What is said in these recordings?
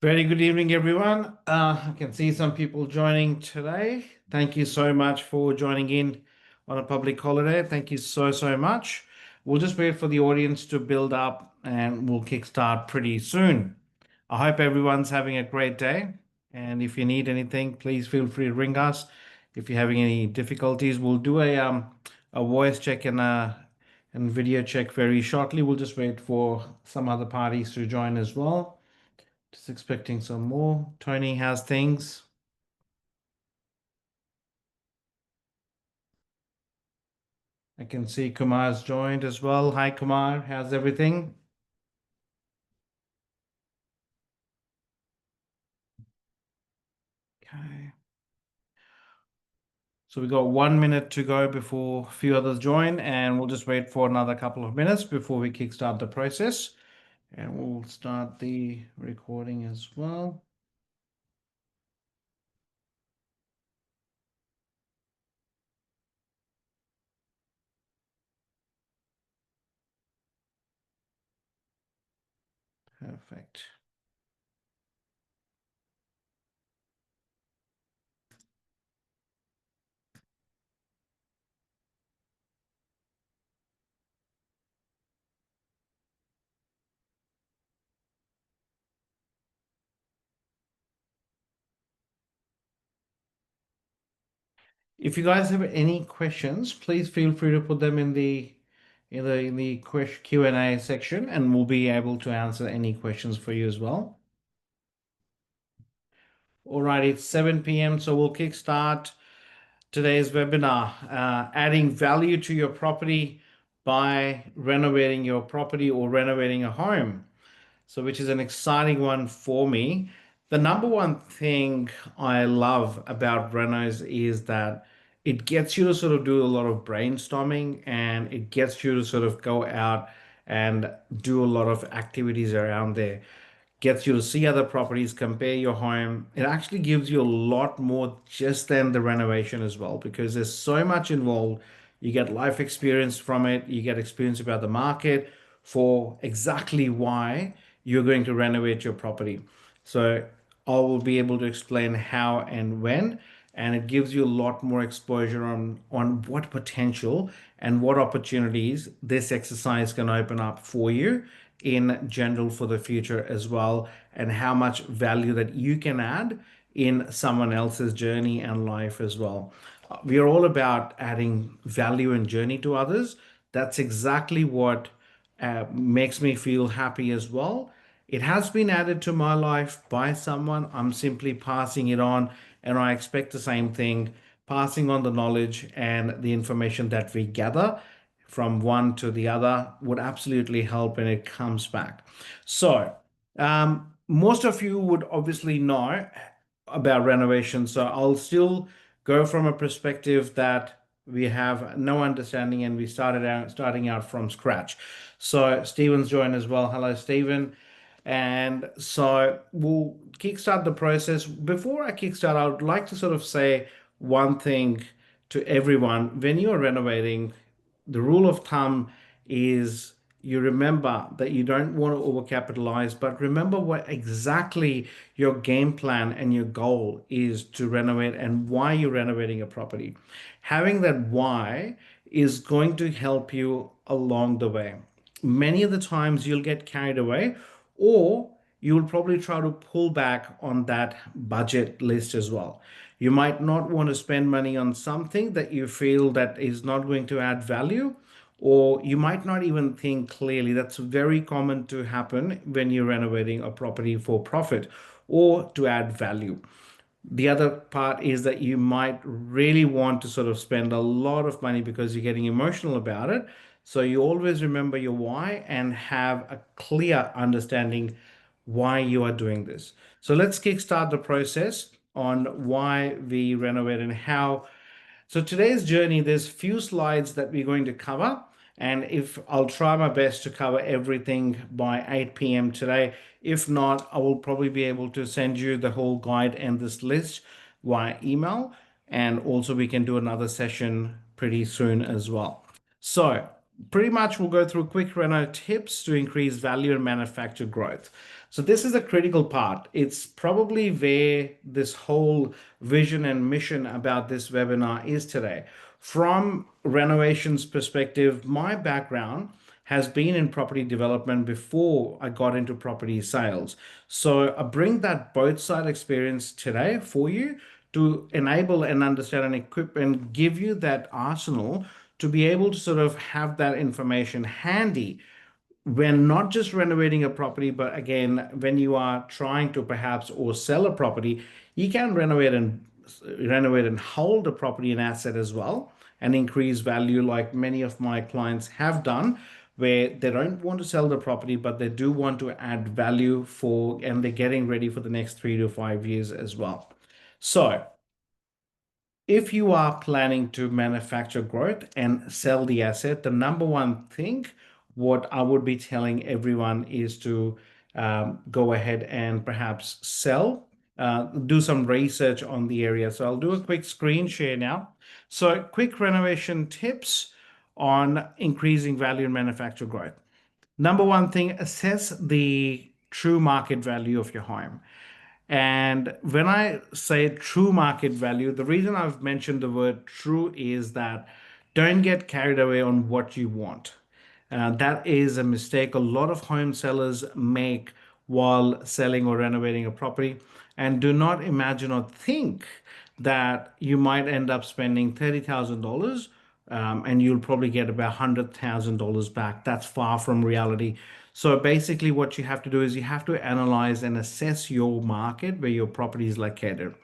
Very good evening, everyone. I can see some people joining today. Thank you so much for joining in on a public holiday. Thank you so much. We'll just wait for the audience to build up and we'll kickstart pretty soon. I hope everyone's having a great day. And if you need anything, please feel free to ring us. If you're having any difficulties, we'll do a voice check and video check very shortly. We'll just wait for some other parties to join as well. Just expecting some more. Tony has things. I can see Kumar's joined as well. Hi, Kumar. How's everything? Okay. So we got 1 minute to go before a few others join, and we'll just wait for another couple of minutes before we kickstart the process. And we'll start the recording as well. Perfect. If you guys have any questions, please feel free to put them in the Q&A section, and we'll be able to answer any questions for you as well. All right, it's 7 p.m., so we'll kickstart today's webinar, adding value to your property by renovating your property or renovating a home. So, which is an exciting one for me. The number one thing I love about renos is that it gets you to sort of do a lot of brainstorming and it gets you to sort of go out and do a lot of activities around there, gets you to see other properties, compare your home. It actually gives you a lot more just than the renovation as well, because there's so much involved. You get life experience from it, you get experience about the market for exactly why you're going to renovate your property. So I will be able to explain how and when, and it gives you a lot more exposure on what potential and what opportunities this exercise can open up for you in general for the future as well, and how much value that you can add in someone else's journey and life as well. We are all about adding value and journey to others. That's exactly what makes me feel happy as well. It has been added to my life by someone. I'm simply passing it on, and I expect the same thing, passing on the knowledge and the information that we gather from one to the other would absolutely help when it comes back. So, most of you would obviously know about renovation, so I'll still go from a perspective that we have no understanding and we starting out from scratch. So Stephen's joined as well. Hello, Stephen. And so we'll kickstart the process. Before I kickstart, I would like to sort of say one thing to everyone. When you're renovating, the rule of thumb is you remember that you don't want to overcapitalize, but remember what exactly your game plan and your goal is to renovate and why you're renovating a property. Having that why is going to help you along the way. Many of the times you'll get carried away, or you'll probably try to pull back on that budget list as well. You might not want to spend money on something that you feel that is not going to add value, or you might not even think clearly. That's very common to happen when you're renovating a property for profit or to add value. The other part is that you might really want to sort of spend a lot of money because you're getting emotional about it. So you always remember your why and have a clear understanding why you are doing this. So let's kickstart the process on why we renovate and how. So today's journey, there's few slides that we're going to cover, and if I'll try my best to cover everything by 8 p.m. today. If not, I will probably be able to send you the whole guide and this list via email, and also we can do another session pretty soon as well. So pretty much we'll go through quick reno tips to increase value and manufacture growth. So this is a critical part. It's probably where this whole vision and mission about this webinar is today. From renovations perspective, my background has been in property development before I got into property sales. So I bring that both side experience today for you to enable and understand and equip and give you that arsenal to be able to sort of have that information handy when not just renovating a property, but again, when you are trying to perhaps or sell a property, you can renovate and hold a property and asset as well and increase value like many of my clients have done where they don't want to sell the property but they do want to add value for and they're getting ready for the next 3 to 5 years as well. So if you are planning to manufacture growth and sell the asset, the number one thing, what I would be telling everyone is to go ahead and perhaps do some research on the area. So I'll do a quick screen share now. So quick renovation tips on increasing value and manufacture growth. Number one thing, assess the true market value of your home. And when I say true market value, the reason I've mentioned the word true is that don't get carried away on what you want. That is a mistake a lot of home sellers make while selling or renovating a property. And do not imagine or think that you might end up spending $30,000 and you'll probably get about $100,000 back. That's far from reality. So basically, what you have to do is you have to analyze and assess your market where your property is located.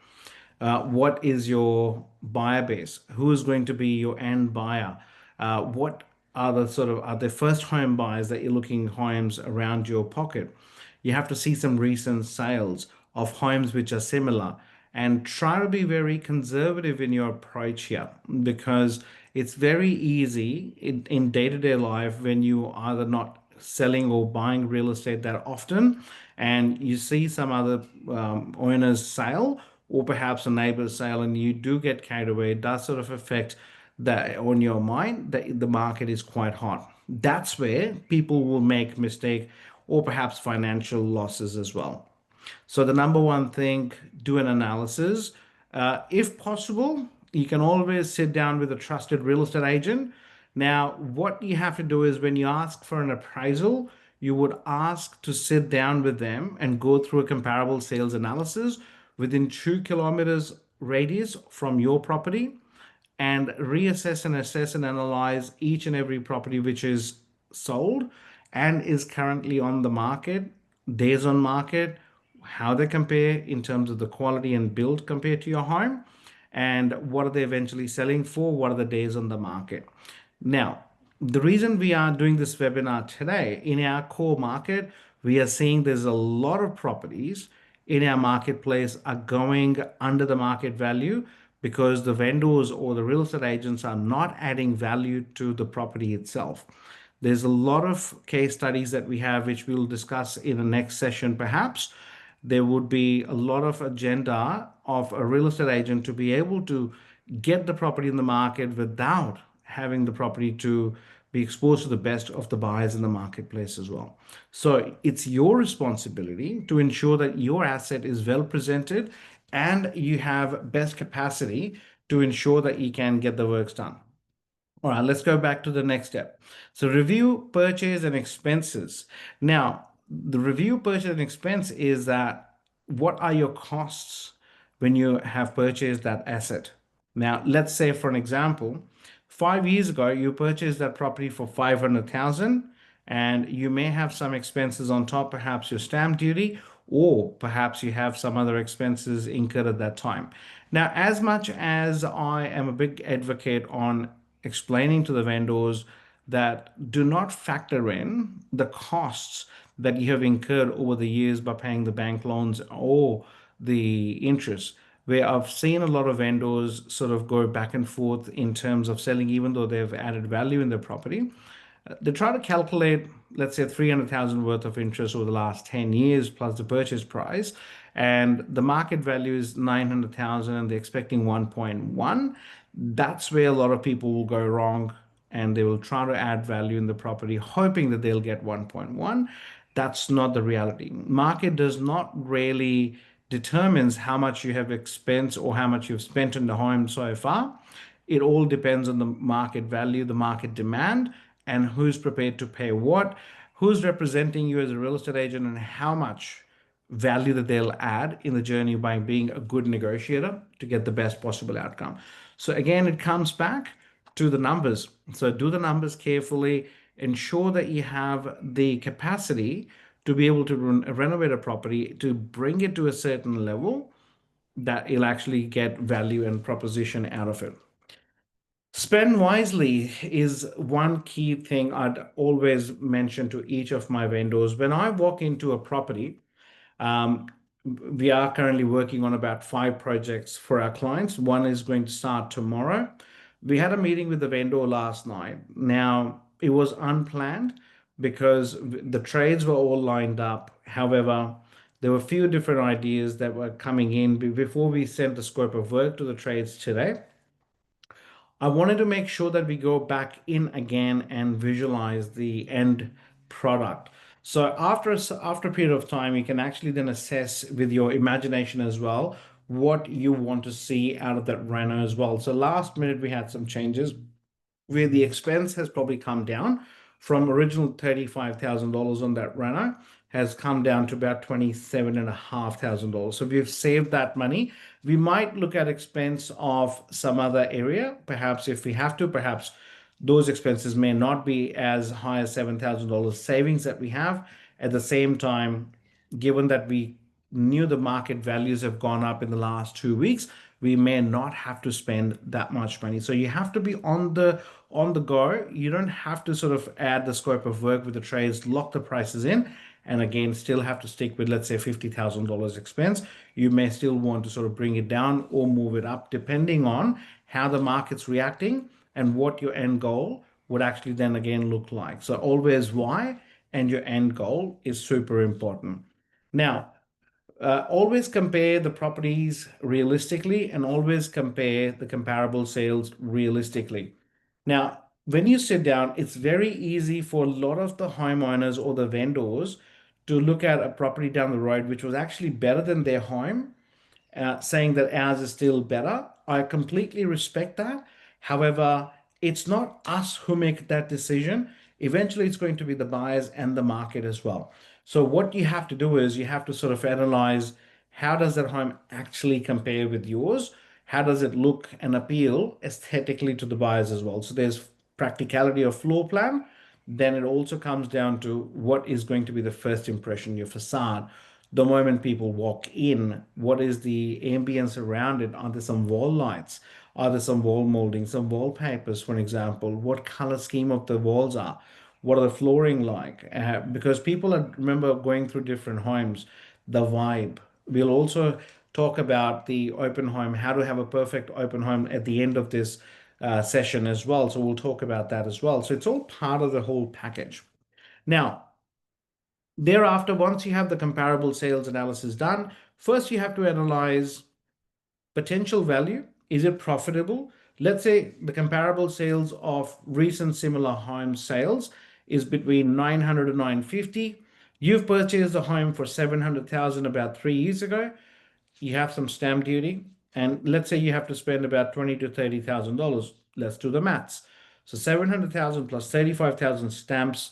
What is your buyer base? Who is going to be your end buyer? What are the first home buyers that you're looking homes around your pocket? You have to see some recent sales of homes which are similar and try to be very conservative in your approach here because it's very easy in day-to-day life when you are either not selling or buying real estate that often and you see some other owner's sale or perhaps a neighbor's sale and you do get carried away. It does sort of affect that on your mind that the market is quite hot. That's where people will make mistake or perhaps financial losses as well. So the number one thing, do an analysis. If possible, you can always sit down with a trusted real estate agent. Now, what you have to do is when you ask for an appraisal, you would ask to sit down with them and go through a comparable sales analysis within 2 kilometers radius from your property and reassess and assess and analyze each and every property which is sold and is currently on the market, days on market, how they compare in terms of the quality and build compared to your home, and what are they eventually selling for, what are the days on the market. Now, the reason we are doing this webinar today, in our core market, we are seeing there's a lot of properties in our marketplace are going under the market value because the vendors or the real estate agents are not adding value to the property itself. There's a lot of case studies that we have, which we'll discuss in the next session, perhaps. There would be a lot of agenda of a real estate agent to be able to get the property in the market without having the property to be exposed to the best of the buyers in the marketplace as well. So it's your responsibility to ensure that your asset is well presented and you have best capacity to ensure that you can get the works done. All right, let's go back to the next step. So review purchase and expenses. Now, the review purchase and expense is that what are your costs when you have purchased that asset? Now, let's say for an example, 5 years ago, you purchased that property for 500,000 and you may have some expenses on top, perhaps your stamp duty, or perhaps you have some other expenses incurred at that time. Now, as much as I am a big advocate on explaining to the vendors that do not factor in the costs that you have incurred over the years by paying the bank loans or the interest, where I've seen a lot of vendors sort of go back and forth in terms of selling, even though they've added value in their property. They try to calculate, let's say, 300,000 worth of interest over the last 10 years plus the purchase price, and the market value is 900,000 and they're expecting 1.1. That's where a lot of people will go wrong and they will try to add value in the property, hoping that they'll get 1.1. That's not the reality. Market does not really determines how much you have expensed or how much you've spent in the home so far. It all depends on the market value, the market demand, and who's prepared to pay what, who's representing you as a real estate agent, and how much value that they'll add in the journey by being a good negotiator to get the best possible outcome. So again, it comes back to the numbers. So do the numbers carefully, ensure that you have the capacity to be able to renovate a property to bring it to a certain level that you'll actually get value and proposition out of it. Spend wisely is one key thing I'd always mention to each of my vendors. When I walk into a property, um, we are currently working on about 5 projects for our clients. One is going to start tomorrow. We had a meeting with the vendor last night. Now, it was unplanned because the trades were all lined up. However, there were a few different ideas that were coming in before we sent the scope of work to the trades today. I wanted to make sure that we go back in again and visualize the end product. So after a period of time, you can actually then assess with your imagination as well what you want to see out of that reno as well. So last minute we had some changes where the expense has probably come down from original $35,000 on that reno has come down to about $27,500. So we've saved that money. We might look at expense of some other area. Perhaps if we have to, perhaps those expenses may not be as high as $7,000 savings that we have. At the same time, given that we knew the market values have gone up in the last 2 weeks, we may not have to spend that much money. So you have to be on the go. You don't have to sort of add the scope of work with the trades, lock the prices in, and again, still have to stick with, let's say, $50,000 expense. You may still want to sort of bring it down or move it up depending on how the market's reacting and what your end goal would actually then again look like. So always why and your end goal is super important. Now, always compare the properties realistically and always compare the comparable sales realistically. Now, when you sit down, it's very easy for a lot of the homeowners or the vendors to look at a property down the road, which was actually better than their home, saying that ours is still better. I completely respect that. However, it's not us who make that decision. Eventually, it's going to be the buyers and the market as well. So what you have to do is you have to sort of analyze how does that home actually compare with yours? How does it look and appeal aesthetically to the buyers as well? So there's practicality of floor plan. Then it also comes down to what is going to be the first impression, your facade. The moment people walk in, what is the ambience around it? Are there some wall lights? Are there some wall molding, some wallpapers, for example? What color scheme of the walls are? What are the flooring like? Because people are, remember, going through different homes, the vibe. We'll also talk about the open home, how to have a perfect open home at the end of this session as well. So we'll talk about that as well. So it's all part of the whole package. Now, thereafter, once you have the comparable sales analysis done, first you have to analyze potential value. Is it profitable? Let's say the comparable sales of recent similar home sales is between 900 and 950. You've purchased a home for 700,000 about 3 years ago. You have some stamp duty, and let's say you have to spend about $20,000 to $30,000. Let's do the maths. So 700,000 plus 35,000 stamps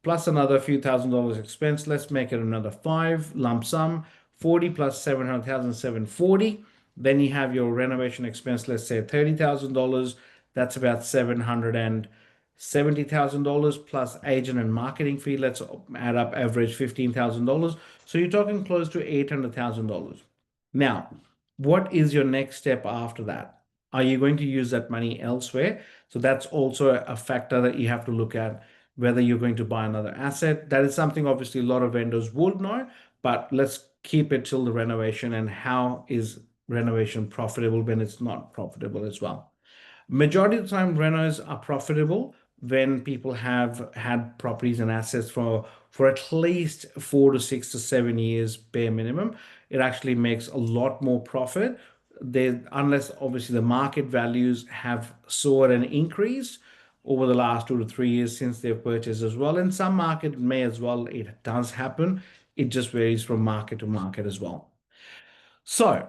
plus another few $1,000s expense. Let's make it another 5 lump sum. 40 plus 700,000, 740. Then you have your renovation expense, let's say $30,000. That's about $770,000 plus agent and marketing fee. Let's add up average $15,000. So you're talking close to $800,000. Now, what is your next step after that? Are you going to use that money elsewhere? So that's also a factor that you have to look at, whether you're going to buy another asset. That is something obviously a lot of vendors would know, but let's keep it till the renovation, and how is renovation profitable when it's not profitable as well. Majority of the time, renos are profitable when people have had properties and assets for at least 4 to 6 to 7 years bare minimum. It actually makes a lot more profit. They, unless obviously the market values have soared and increased, over the last 2 to 3 years since they've purchased as well. In some market, it may as well, it does happen. It just varies from market to market as well. So,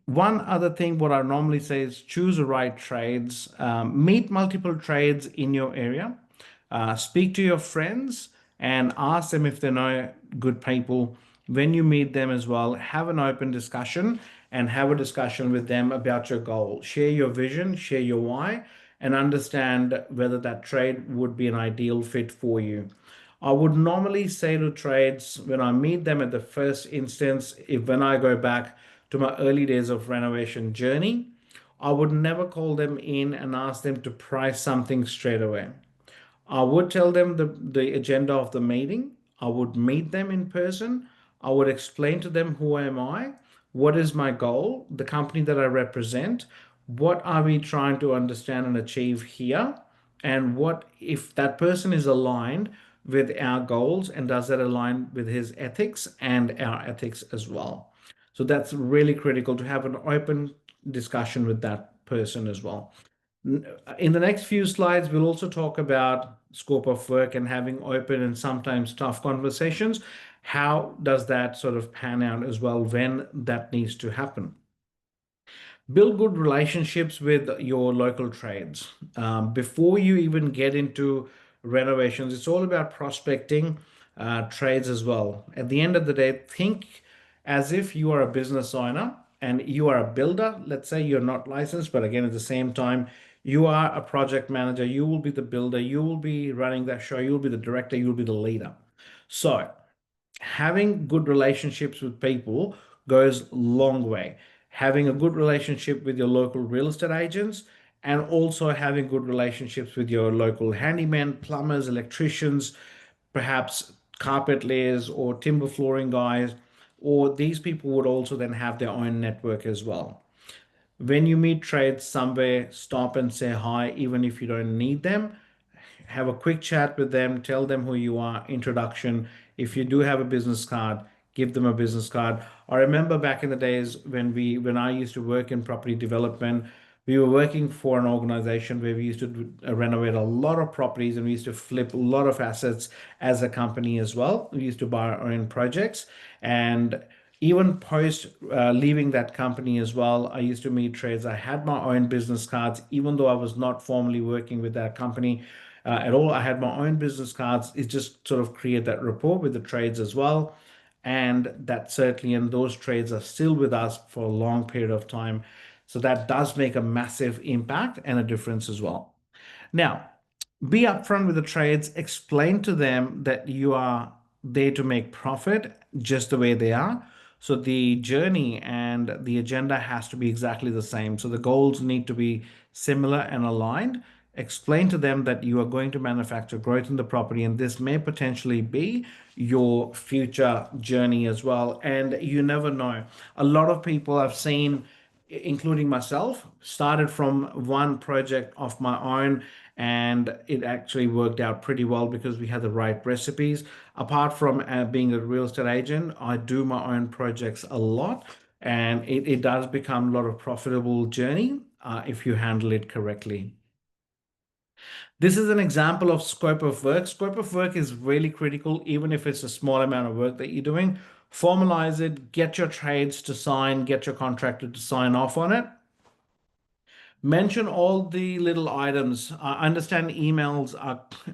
one other thing, what I normally say is choose the right trades, meet multiple trades in your area, speak to your friends, and ask them if they know good people. When you meet them as well, have an open discussion and have a discussion with them about your goal. Share your vision, share your why, and understand whether that trade would be an ideal fit for you. I would normally say to trades when I meet them at the first instance, if when I go back to my early days of renovation journey, I would never call them in and ask them to price something straight away. I would tell them the agenda of the meeting. I would meet them in person. I would explain to them who am I, what is my goal, the company that I represent, what are we trying to understand and achieve here, and what if that person is aligned with our goals and does that align with his ethics and our ethics as well. So that's really critical to have an open discussion with that person as well. In the next few slides, we'll also talk about scope of work and having open and sometimes tough conversations. How does that sort of pan out as well when that needs to happen? Build good relationships with your local trades. Before you even get into renovations, it's all about prospecting trades as well. At the end of the day, think as if you are a business owner and you are a builder. Let's say you're not licensed, but again, at the same time, you are a project manager. You will be the builder. You will be running that show. You'll be the director. You'll be the leader. So, having good relationships with people goes a long way. Having a good relationship with your local real estate agents and also having good relationships with your local handymen, plumbers, electricians, perhaps carpet layers or timber flooring guys, or these people would also then have their own network as well. When you meet trades somewhere, stop and say hi, even if you don't need them. Have a quick chat with them, tell them who you are, introduction. If you do have a business card, give them a business card. I remember back in the days when I used to work in property development, we were working for an organization where we used to renovate a lot of properties and we used to flip a lot of assets as a company as well. We used to buy our own projects. And even post leaving that company as well, I used to meet trades. I had my own business cards, even though I was not formally working with that company at all. I had my own business cards. It just sort of create that rapport with the trades as well. And that certainly, and those trades are still with us for a long period of time. So that does make a massive impact and a difference as well. Now, be upfront with the trades, explain to them that you are there to make profit just the way they are. So the journey and the agenda has to be exactly the same. So the goals need to be similar and aligned. Explain to them that you are going to manufacture growth in the property, and this may potentially be your future journey as well. And you never know. A lot of people I've seen, including myself, started from one project of my own, and it actually worked out pretty well because we had the right recipes. Apart from being a real estate agent, I do my own projects a lot, and it does become a lot of profitable journey if you handle it correctly. This is an example of scope of work. Scope of work is really critical, even if it's a small amount of work that you're doing. Formalize it, get your trades to sign, get your contractor to sign off on it. Mention all the little items. I understand emails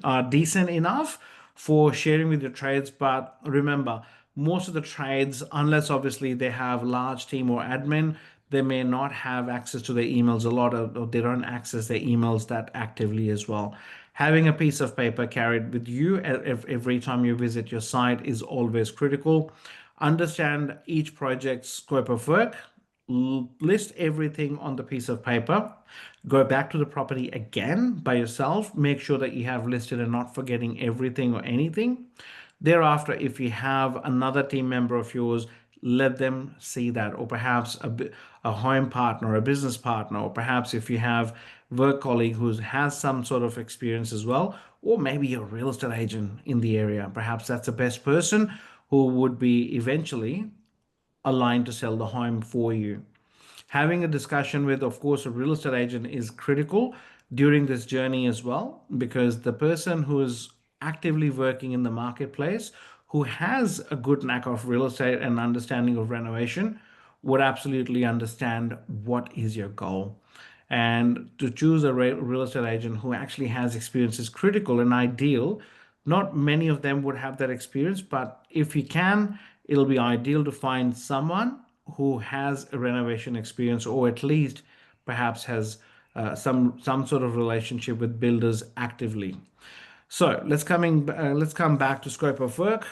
are decent enough for sharing with your trades, but remember, most of the trades, unless obviously they have large team or admin, they may not have access to their emails a lot of, or they don't access their emails that actively as well. Having a piece of paper carried with you every time you visit your site is always critical. Understand each project's scope of work, list everything on the piece of paper, go back to the property again by yourself, make sure that you have listed and not forgetting everything or anything. Thereafter, if you have another team member of yours, let them see that, or perhaps a home partner, a business partner, or perhaps if you have work colleague who has some sort of experience as well, or maybe a real estate agent in the area, perhaps that's the best person who would be eventually aligned to sell the home for you. having a discussion with, of course, a real estate agent is critical during this journey as well, because the person who is actively working in the marketplace, who has a good knack of real estate and understanding of renovation, would absolutely understand what is your goal. And to choose a real estate agent who actually has experience is critical and ideal. Not many of them would have that experience, but if you can, it'll be ideal to find someone who has a renovation experience, or at least perhaps has some sort of relationship with builders actively. So let's come back to scope of work.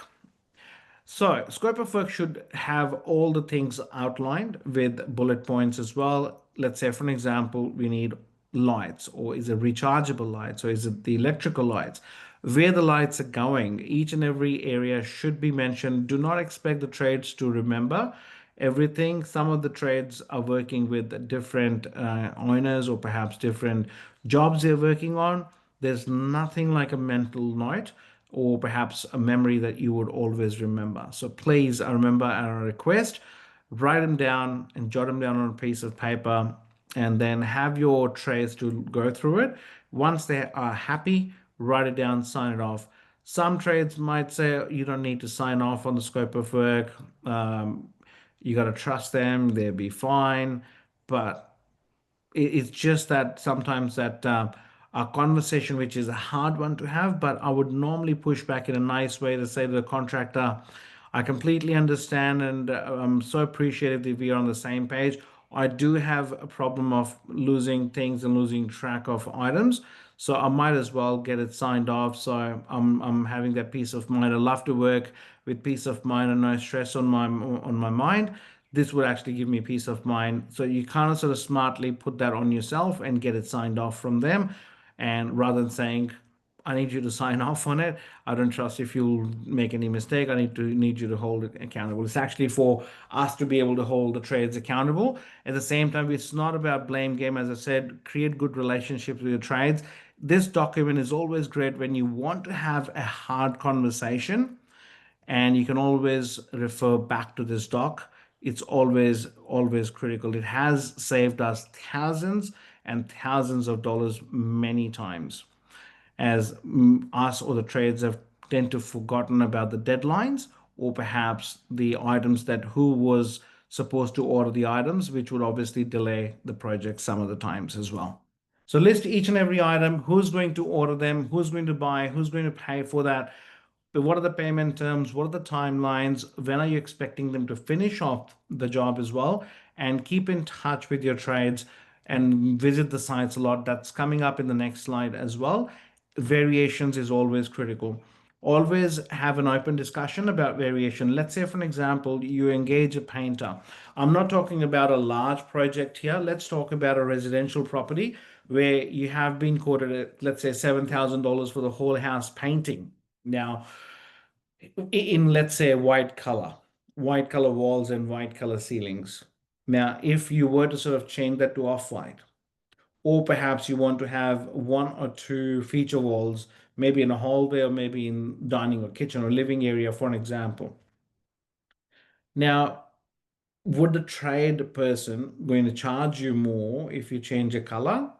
So, scope of work should have all the things outlined with bullet points as well. Let's say, for an example, we need lights, or is it rechargeable lights, or is it the electrical lights? Where the lights are going, each and every area should be mentioned. Do not expect the trades to remember everything. Some of the trades are working with different owners, or perhaps different jobs they're working on. There's nothing like a mental note, or perhaps a memory that you would always remember. So please, I remember our request, write them down and jot them down on a piece of paper, and then have your trades to go through it. Once they are happy, write it down, sign it off. Some trades might say you don't need to sign off on the scope of work. You got to trust them, they'll be fine. But it's just that sometimes that a conversation, which is a hard one to have, but I would normally push back in a nice way to say to the contractor, I completely understand, and I'm so appreciative that we are on the same page. I do have a problem of losing things and losing track of items, so I might as well get it signed off. So I'm having that peace of mind. I love to work with peace of mind and no stress on my mind. This would actually give me peace of mind. So you kind of sort of smartly put that on yourself and get it signed off from them. And rather than saying, I need you to sign off on it, I don't trust if you'll make any mistake, I need you to hold it accountable. It's actually for us to be able to hold the trades accountable. At the same time, it's not about blame game. As I said, create good relationships with your trades. This document is always great when you want to have a hard conversation, and you can always refer back to this doc. It's always critical. It has saved us thousands and thousands of dollars many times, as us or the trades have tend to forgotten about the deadlines, or perhaps the items that who was supposed to order the items, which would obviously delay the project some of the times as well. So list each and every item, who's going to order them, who's going to buy, who's going to pay for that, but what are the payment terms? What are the timelines? When are you expecting them to finish off the job as well? And keep in touch with your trades and visit the sites a lot. That's coming up in the next slide as well. Variations is always critical. Always have an open discussion about variation. Let's say, for an example, you engage a painter. I'm not talking about a large project here. Let's talk about a residential property where you have been quoted at, let's say, $7,000 for the whole house painting. Now, in, let's say, white color walls and white color ceilings. Now, if you were to sort of change that to off-white, or perhaps you want to have one or two feature walls, maybe in a hallway or maybe in dining or kitchen or living area, for an example. Now, would the trade person going to charge you more if you change a color?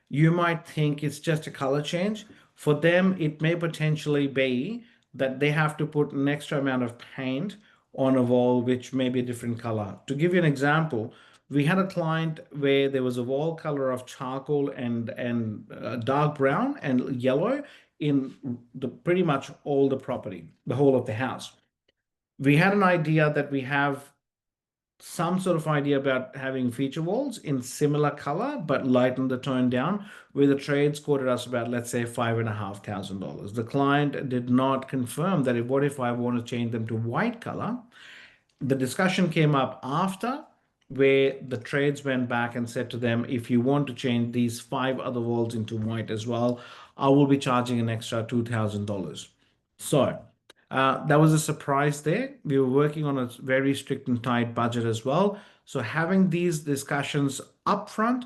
You might think it's just a color change. For them, it may potentially be that they have to put an extra amount of paint on a wall, which may be a different color. To give you an example, we had a client where there was a wall color of charcoal and dark brown and yellow in the pretty much all the property, the whole of the house. We had an idea that we have some sort of idea about having feature walls in similar color, but lighten the tone down, where the trades quoted us about, let's say, $5,500. The client did not confirm that what if I want to change them to white color. The discussion came up after, where the trades went back and said to them, if you want to change these 5 other walls into white as well, I will be charging an extra $2,000. So that was a surprise there. We were working on a very strict and tight budget as well. So having these discussions upfront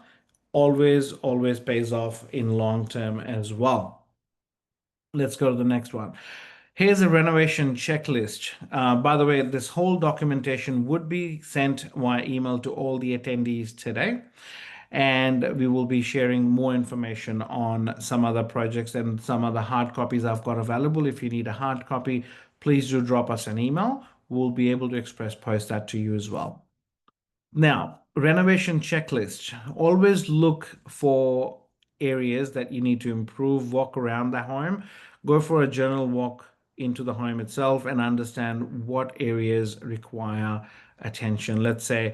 always pays off in long term as well. Let's go to the next one. Here's a renovation checklist. By the way, this whole documentation would be sent via email to all the attendees today. And we will be sharing more information on some other projects and some other hard copies I've got available. If you need a hard copy, please do drop us an email. We'll be able to express post that to you as well. Now, renovation checklist. Always look for areas that you need to improve, walk around the home, go for a general walk into the home itself and understand what areas require attention. Let's say,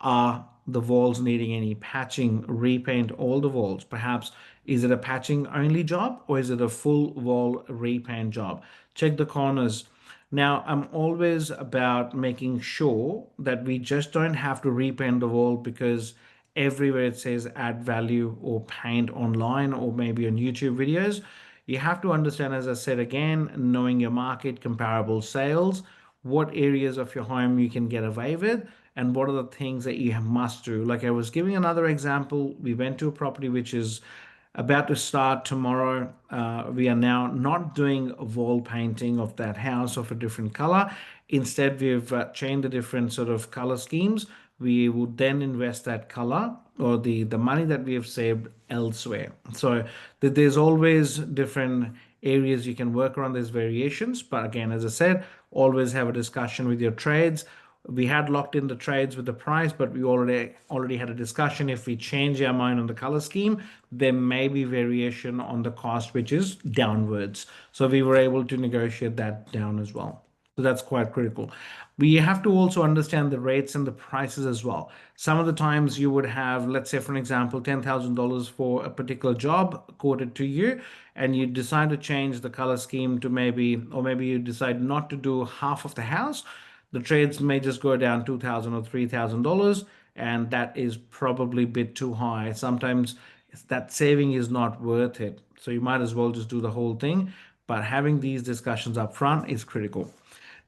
are the walls needing any patching, repaint all the walls? Perhaps is it a patching only job or is it a full wall repaint job? Check the corners. Now, I'm always about making sure that we just don't have to repaint the wall because everywhere it says add value or paint online or maybe on YouTube videos. You have to understand, as I said again, knowing your market, comparable sales, what areas of your home you can get away with, and what are the things that you must do. Like I was giving another example, we went to a property which is about to start tomorrow. We are now not doing wall painting of that house of a different color. Instead, we've changed the different sort of color schemes. We would then invest that color or the money that we have saved elsewhere. So there's always different areas you can work around. There's variations, but again, as I said, always have a discussion with your trades. We had locked in the trades with the price, but we already had a discussion. If we change our mind on the color scheme, there may be variation on the cost, which is downwards. So we were able to negotiate that down as well. So that's quite critical. We have to also understand the rates and the prices as well. Some of the times you would have, let's say, for an example, $10,000 for a particular job quoted to you, and you decide to change the color scheme to maybe, or maybe you decide not to do half of the house. The trades may just go down $2,000 or $3,000, and that is probably a bit too high. Sometimes that saving is not worth it. So you might as well just do the whole thing. But having these discussions up front is critical.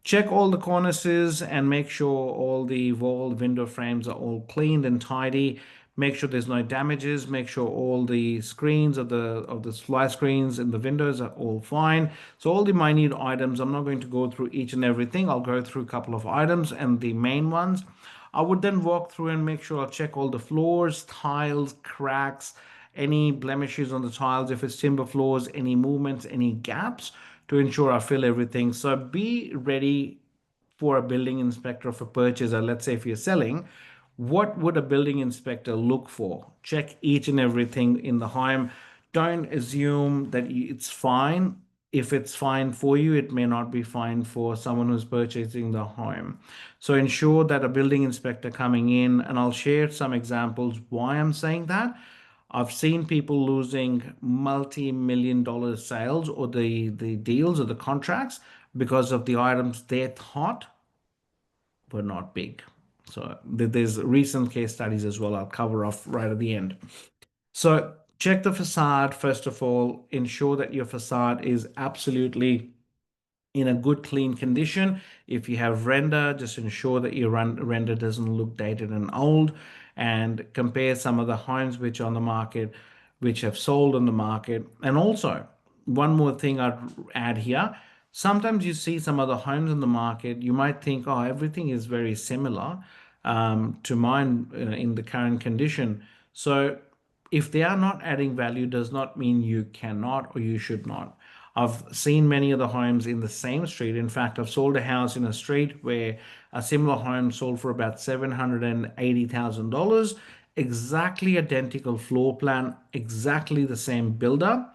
Check all the cornices and make sure all the wall window frames are all cleaned and tidy. Make sure there's no damages. Make sure all the screens of the fly screens and the windows are all fine. So all the minute items, I'm not going to go through each and everything. I'll go through a couple of items and the main ones. I would then walk through and make sure I'll check all the floors, tiles, cracks, any blemishes on the tiles, if it's timber floors, any movements, any gaps to ensure I fill everything. So be ready for a building inspector for purchaser. Let's say if you're selling, what would a building inspector look for? Check each and everything in the home. Don't assume that it's fine. If it's fine for you, it may not be fine for someone who's purchasing the home. So ensure that a building inspector coming in, and I'll share some examples why I'm saying that. I've seen people losing multi-million dollar sales or the deals or the contracts because of the items they thought were not big. So there's recent case studies as well. I'll cover off right at the end. So check the facade first of all. Ensure that your facade is absolutely in a good clean condition. If you have render, just ensure that your render doesn't look dated and old, and compare some of the homes which are on the market, which have sold on the market. And also, one more thing I'd add here. Sometimes you see some other homes in the market, you might think, oh, everything is very similar to mine in the current condition. So if they are not adding value, does not mean you cannot or you should not. I've seen many of the homes in the same street. In fact, I've sold a house in a street where a similar home sold for about $780,000. Exactly identical floor plan, exactly the same builder,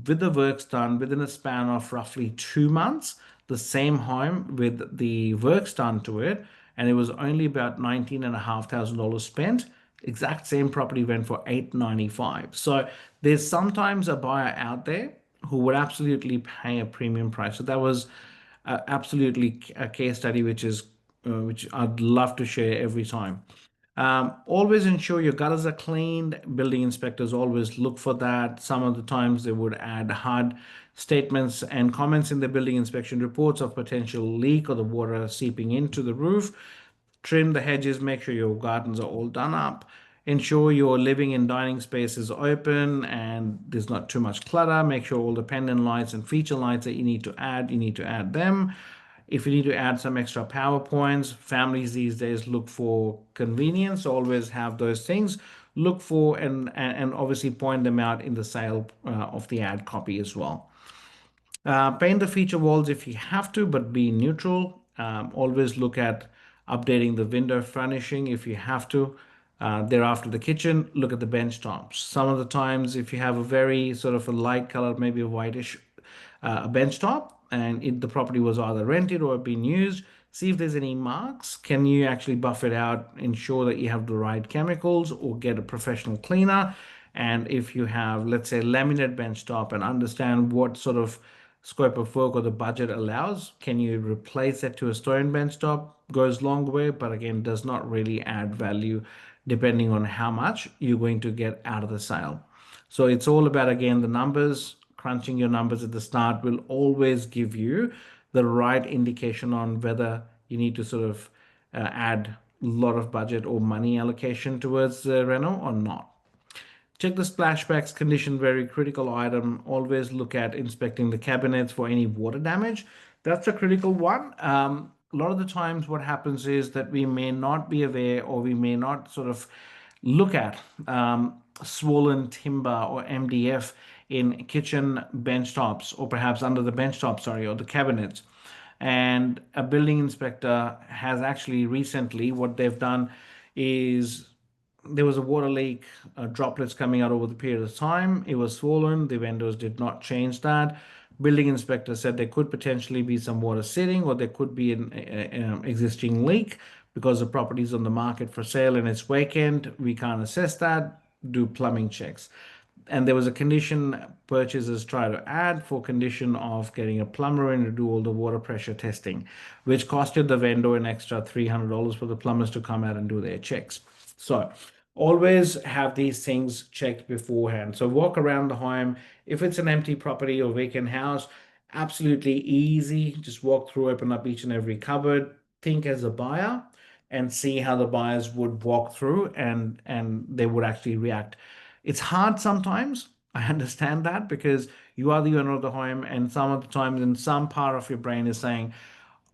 with the works done within a span of roughly 2 months. The same home with the works done to it, and it was only about $19,500 spent. Exact same property went for $895. So there's sometimes a buyer out there who would absolutely pay a premium price. So that was absolutely a case study which I'd love to share every time. Always ensure your gutters are cleaned. Building inspectors always look for that. Some of the times they would add hard statements and comments in the building inspection reports of potential leak or the water seeping into the roof. Trim the hedges, make sure your gardens are all done up. Ensure your living and dining space is open and there's not too much clutter. Make sure all the pendant lights and feature lights that you need to add them. If you need to add some extra PowerPoints, families these days look for convenience, always have those things. Look for and obviously point them out in the sale of the ad copy as well. Paint the feature walls if you have to, but be neutral. Always look at updating the window furnishing if you have to. Thereafter, the kitchen, look at the bench tops. Some of the times, if you have a very sort of a light color, maybe a whitish bench top, and the property was either rented or being used, see if there's any marks. Can you actually buff it out, ensure that you have the right chemicals, or get a professional cleaner? And if you have, let's say, laminate bench top and understand what sort of scope of work or the budget allows, can you replace it to a stone bench top? Goes long way, but again, does not really add value depending on how much you're going to get out of the sale. So it's all about, again, the numbers. Crunching your numbers at the start will always give you the right indication on whether you need to sort of add a lot of budget or money allocation towards the reno or not. Check the splashbacks condition, very critical item. Always look at inspecting the cabinets for any water damage. That's a critical one. A lot of the times what happens is that we may not be aware or we may not sort of look at swollen timber or MDF in kitchen bench tops or perhaps under the bench top, sorry, or the cabinets. And a building inspector has actually recently, what they've done is there was a water leak, droplets coming out over the period of time. It was swollen. The vendors did not change that. Building inspector said there could potentially be some water sitting or there could be an existing leak because the property is on the market for sale and it's vacant. We can't assess that. Do plumbing checks. And there was a condition purchasers try to add for condition of getting a plumber in to do all the water pressure testing, which costed the vendor an extra $300 for the plumbers to come out and do their checks. So always have these things checked beforehand. So walk around the home. If it's an empty property or vacant house, absolutely easy. Just walk through, open up each and every cupboard, think as a buyer and see how the buyers would walk through and they would actually react. It's hard sometimes. I understand that because you are the owner of the home, and some of the times, in some part of your brain is saying,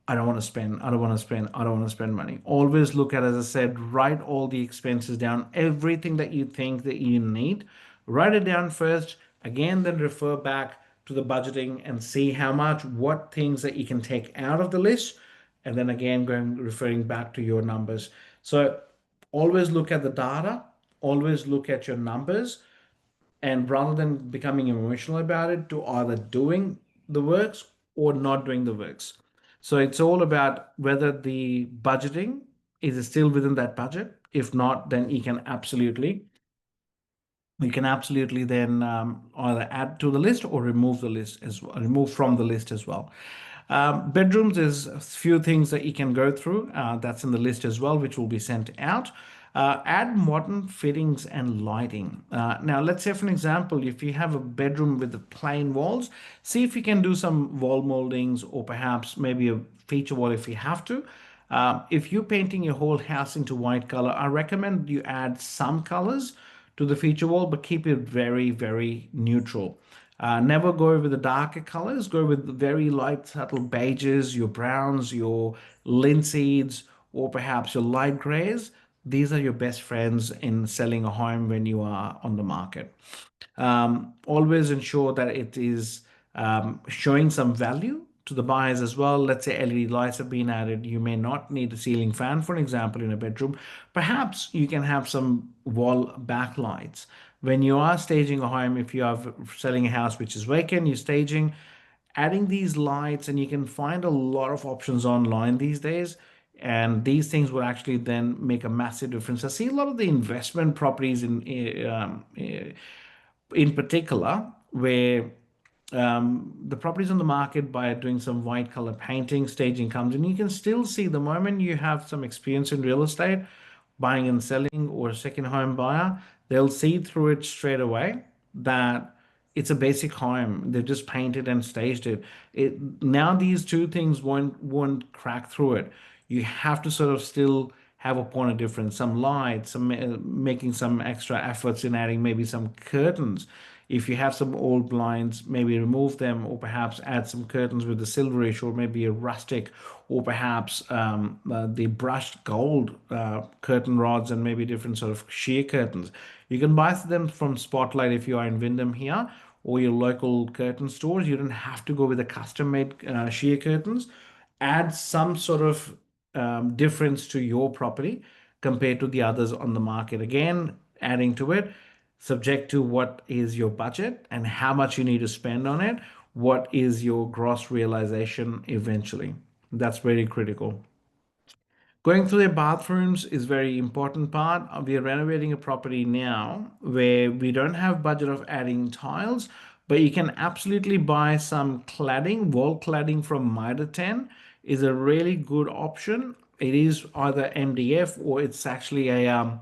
I don't want to spend, I don't want to spend, I don't want to spend money. Always look at, as I said, write all the expenses down, everything that you think that you need. Write it down first, again, then refer back to the budgeting and see how much, what things that you can take out of the list, and then again, going referring back to your numbers. So always look at the data, always look at your numbers, and rather than becoming emotional about it, to either doing the works or not doing the works. So it's all about whether the budgeting is still within that budget. If not, then you can absolutely then either add to the list or remove the list as well, remove from the list as well. Bedrooms is a few things that you can go through. That's in the list as well, which will be sent out. Add modern fittings and lighting. Now, let's say, for an example, if you have a bedroom with the plain walls, see if you can do some wall moldings or perhaps maybe a feature wall if you have to. If you're painting your whole house into white color, I recommend you add some colors to the feature wall, but keep it very, very neutral. Never go over the darker colors. Go with the very light, subtle beiges, your browns, your linseeds, or perhaps your light grays. These are your best friends in selling a home when you are on the market. Always ensure that it is showing some value to the buyers as well. Let's say LED lights have been added. You may not need a ceiling fan, for example, in a bedroom. Perhaps you can have some wall backlights. When you are staging a home, if you are selling a house which is vacant, you're staging, adding these lights, and you can find a lot of options online these days. And these things will actually then make a massive difference. I see a lot of the investment properties in particular, where the properties on the market by doing some white color painting, staging comes in. You can still see the moment you have some experience in real estate, buying and selling, or a second home buyer, they'll see through it straight away that it's a basic home. They've just painted and staged it. Now these two things won't crack through it. You have to sort of still have a point of difference, some lights, making some extra efforts in adding maybe some curtains. If you have some old blinds, maybe remove them, or perhaps add some curtains with the silverish, or maybe a rustic, or perhaps the brushed gold curtain rods, and maybe different sort of sheer curtains. You can buy them from Spotlight if you are in Wyndham here, or your local curtain stores. You don't have to go with the custom-made sheer curtains. Add some sort of difference to your property compared to the others on the market. Again, adding to it, subject to what is your budget and how much you need to spend on it. What is your gross realization eventually? That's very critical. Going through the bathrooms is very important part. We are renovating a property now where we don't have budget of adding tiles, but you can absolutely buy some cladding, wall cladding from Mitre 10 is a really good option. It is either MDF or it's actually a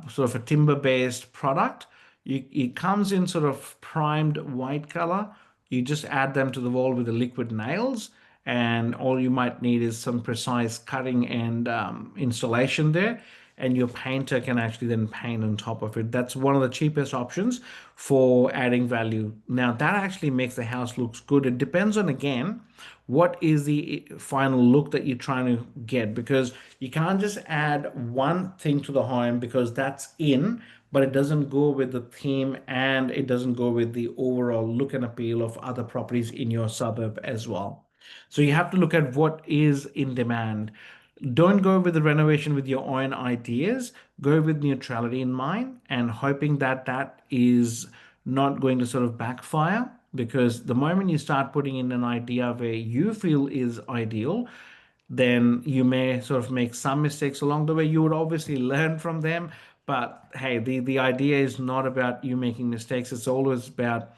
sort of a timber-based product. It comes in sort of primed white color. You just add them to the wall with the liquid nails, and all you might need is some precise cutting and installation there, and your painter can actually then paint on top of it. That's one of the cheapest options for adding value. Now that actually makes the house looks good. It depends on, again, what is the final look that you're trying to get, because you can't just add one thing to the home because that's in, but it doesn't go with the theme and it doesn't go with the overall look and appeal of other properties in your suburb as well. So you have to look at what is in demand. Don't go with the renovation with your own ideas. Go with neutrality in mind and hoping that that is not going to sort of backfire, because the moment you start putting in an idea where you feel is ideal, then you may sort of make some mistakes along the way. You would obviously learn from them, but hey, the idea is not about you making mistakes. It's always about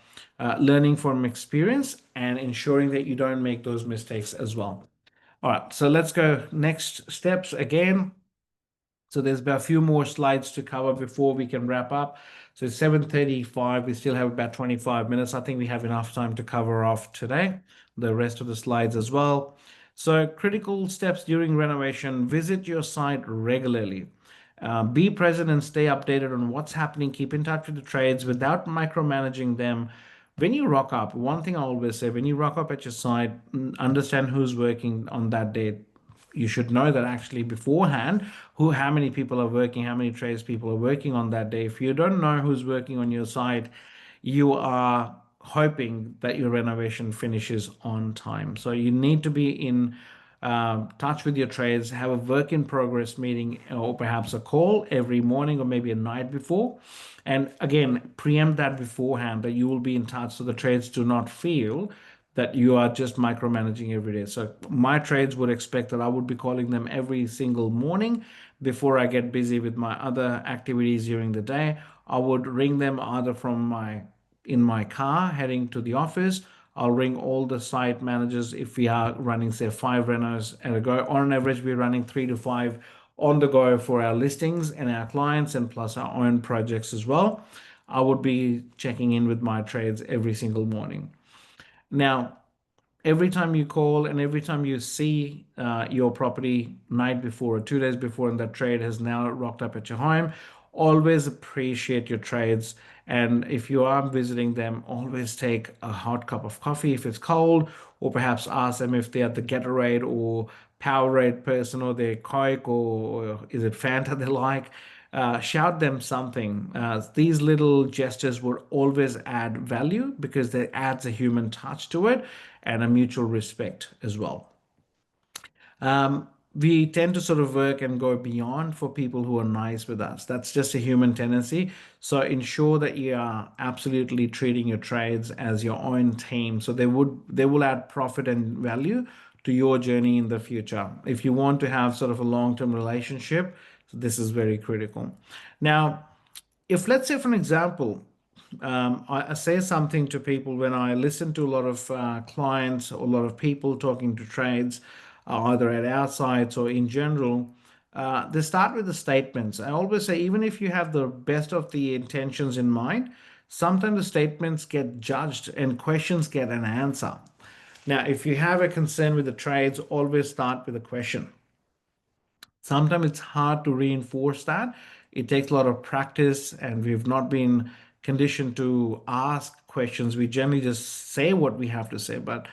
learning from experience and ensuring that you don't make those mistakes as well. All right, so let's go next steps again. So there's about a few more slides to cover before we can wrap up. So it's 7:35. We still have about 25 minutes. I think we have enough time to cover off today, the rest of the slides as well. So critical steps during renovation: visit your site regularly. Be present and stay updated on what's happening. Keep in touch with the trades without micromanaging them. When you rock up, one thing I always say, when you rock up at your site, understand who's working on that day. You should know that actually beforehand, how many people are working, how many trades people are working on that day. If you don't know who's working on your site, you are hoping that your renovation finishes on time. So you need to be in touch with your trades, have a work in progress meeting or perhaps a call every morning or maybe a night before. And again, preempt that beforehand that you will be in touch so the trades do not feel that you are just micromanaging every day. So my trades would expect that I would be calling them every single morning before I get busy with my other activities during the day. I would ring them either from my car heading to the office. I'll ring all the site managers if we are running, say, 5 renos at a go. On average, we're running 3 to 5 on the go for our listings and our clients, and plus our own projects as well. I would be checking in with my trades every single morning. Now, every time you call and every time you see your property night before or 2 days before and that trade has now rocked up at your home, always appreciate your trades. And if you are visiting them, always take a hot cup of coffee if it's cold, or perhaps ask them if they're the Gatorade or Powerade person, or they're Coke, or is it Fanta they like. Shout them something. These little gestures would always add value because they adds a human touch to it and a mutual respect as well. We tend to sort of work and go beyond for people who are nice with us. That's just a human tendency. So ensure that you are absolutely treating your trades as your own team. So they will add profit and value to your journey in the future. If you want to have sort of a long-term relationship, this is very critical. Now, if let's say, for an example, I say something to people when I listen to a lot of clients or a lot of people talking to trades, either at our sites or in general. They start with the statements. I always say, even if you have the best of the intentions in mind, sometimes the statements get judged and questions get an answer. Now, if you have a concern with the trades, always start with a question. Sometimes it's hard to reinforce that. It takes a lot of practice, and we've not been conditioned to ask questions. We generally just say what we have to say, but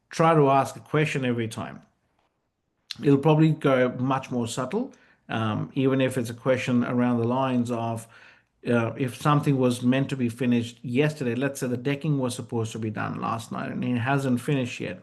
try to ask a question every time. It'll probably go much more subtle, even if it's a question around the lines of if something was meant to be finished yesterday. Let's say the decking was supposed to be done last night and it hasn't finished yet.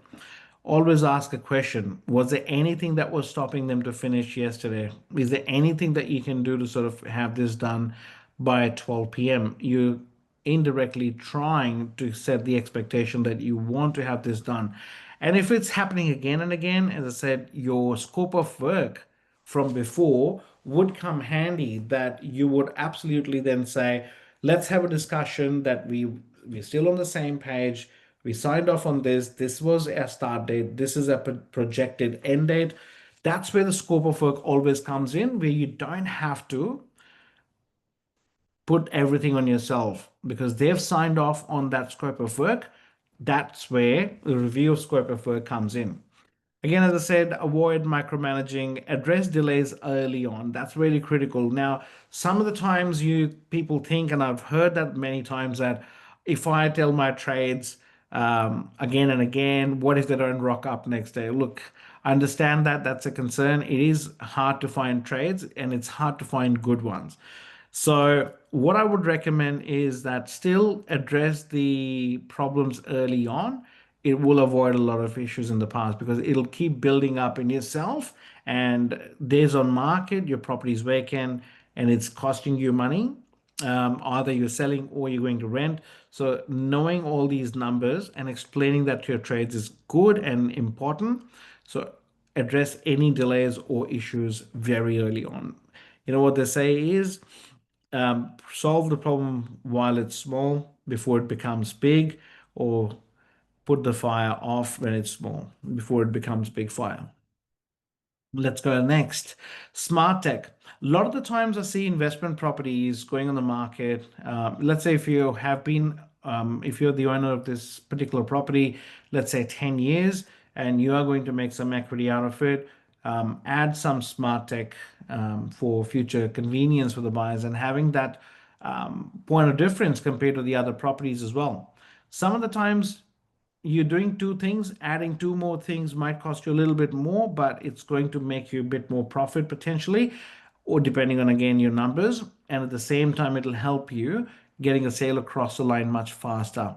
Always ask a question. Was there anything that was stopping them to finish yesterday? Is there anything that you can do to sort of have this done by 12 p.m.? You indirectly trying to set the expectation that you want to have this done. And if it's happening again and again, as I said, your scope of work from before would come handy, that you would absolutely then say, let's have a discussion that we're still on the same page. We signed off on this. This was a start date. This is a projected end date. That's where the scope of work always comes in, where you don't have to put everything on yourself because they've signed off on that scope of work. That's where the review of scope of work comes in. Again, as I said, avoid micromanaging, address delays early on. That's really critical. Now, some of the times you people think, and I've heard that many times, that if I tell my trades again and again, what if they don't rock up next day? Look, I understand that that's a concern. It is hard to find trades and it's hard to find good ones. So, what I would recommend is that still address the problems early on. It will avoid a lot of issues in the past because it'll keep building up in yourself. And days on market, your property is vacant and it's costing you money. Either you're selling or you're going to rent. So, knowing all these numbers and explaining that to your trades is good and important. So, address any delays or issues very early on. You know what they say is solve the problem while it's small before it becomes big, or put the fire off when it's small before it becomes big fire. Let's go next. Smart tech. A lot of the times I see investment properties going on the market. Let's say if you have been, if you're the owner of this particular property, let's say 10 years, and you are going to make some equity out of it, add some smart tech for future convenience for the buyers and having that point of difference compared to the other properties as well. Some of the times you're doing two things, adding two more things might cost you a little bit more, but it's going to make you a bit more profit potentially, or depending on again your numbers. And at the same time, it'll help you getting a sale across the line much faster.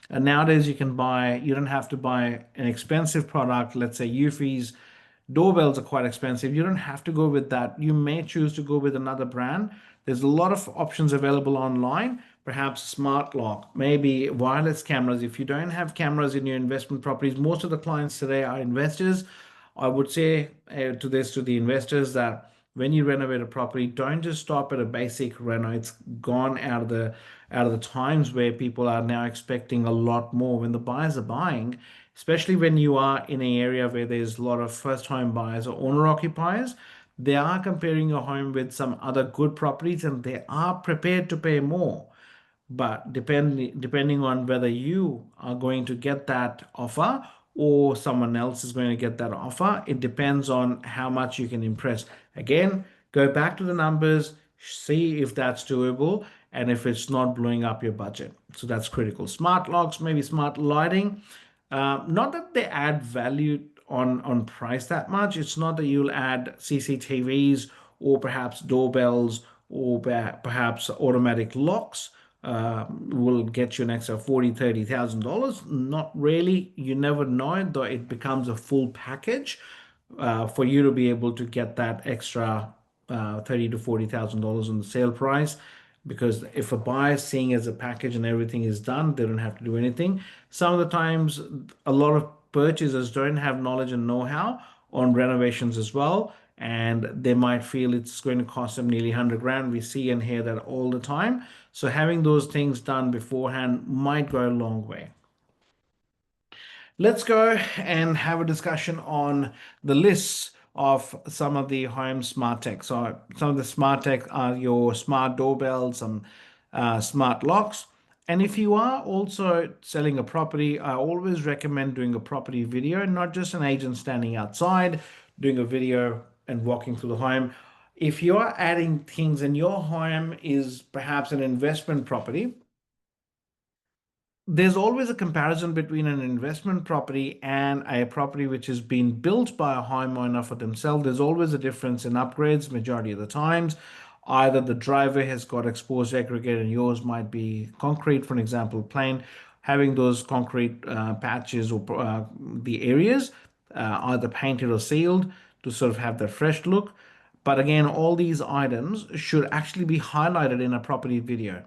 And nowadays, you don't have to buy an expensive product. Let's say Eufy's doorbells are quite expensive. You don't have to go with that. You may choose to go with another brand. There's a lot of options available online, perhaps smart lock, maybe wireless cameras. If you don't have cameras in your investment properties, most of the clients today are investors. I would say to the investors that when you renovate a property, don't just stop at a basic reno. It's gone out of the times where people are now expecting a lot more. When the buyers are buying, especially when you are in an area where there's a lot of first home buyers or owner occupiers, they are comparing your home with some other good properties and they are prepared to pay more. But depending on whether you are going to get that offer or someone else is going to get that offer, it depends on how much you can impress. Again, go back to the numbers, see if that's doable and if it's not blowing up your budget. So that's critical. Smart locks, maybe smart lighting. Not that they add value on price that much. It's not that you'll add CCTVs or perhaps doorbells or perhaps automatic locks will get you an extra 40, $30,000. Not really. You never know, though it becomes a full package for you to be able to get that extra 30 to $40,000 on the sale price. Because if a buyer is seeing as a package and everything is done, they don't have to do anything. Some of the times, a lot of purchasers don't have knowledge and know-how on renovations as well, and they might feel it's going to cost them nearly 100 grand. We see and hear that all the time. So having those things done beforehand might go a long way. Let's go and have a discussion on the lists of some of the home smart tech. So some of the smart tech are your smart doorbells, some smart locks. And if you are also selling a property, I always recommend doing a property video, not just an agent standing outside doing a video and walking through the home. If you're adding things and your home is perhaps an investment property, there's always a comparison between an investment property and a property which is being built by a homeowner for themselves. There's always a difference in upgrades, majority of the times. Either the driveway has got exposed aggregate and yours might be concrete, for an example, plain. Having those concrete patches or the areas either painted or sealed to sort of have that fresh look. But again, all these items should actually be highlighted in a property video.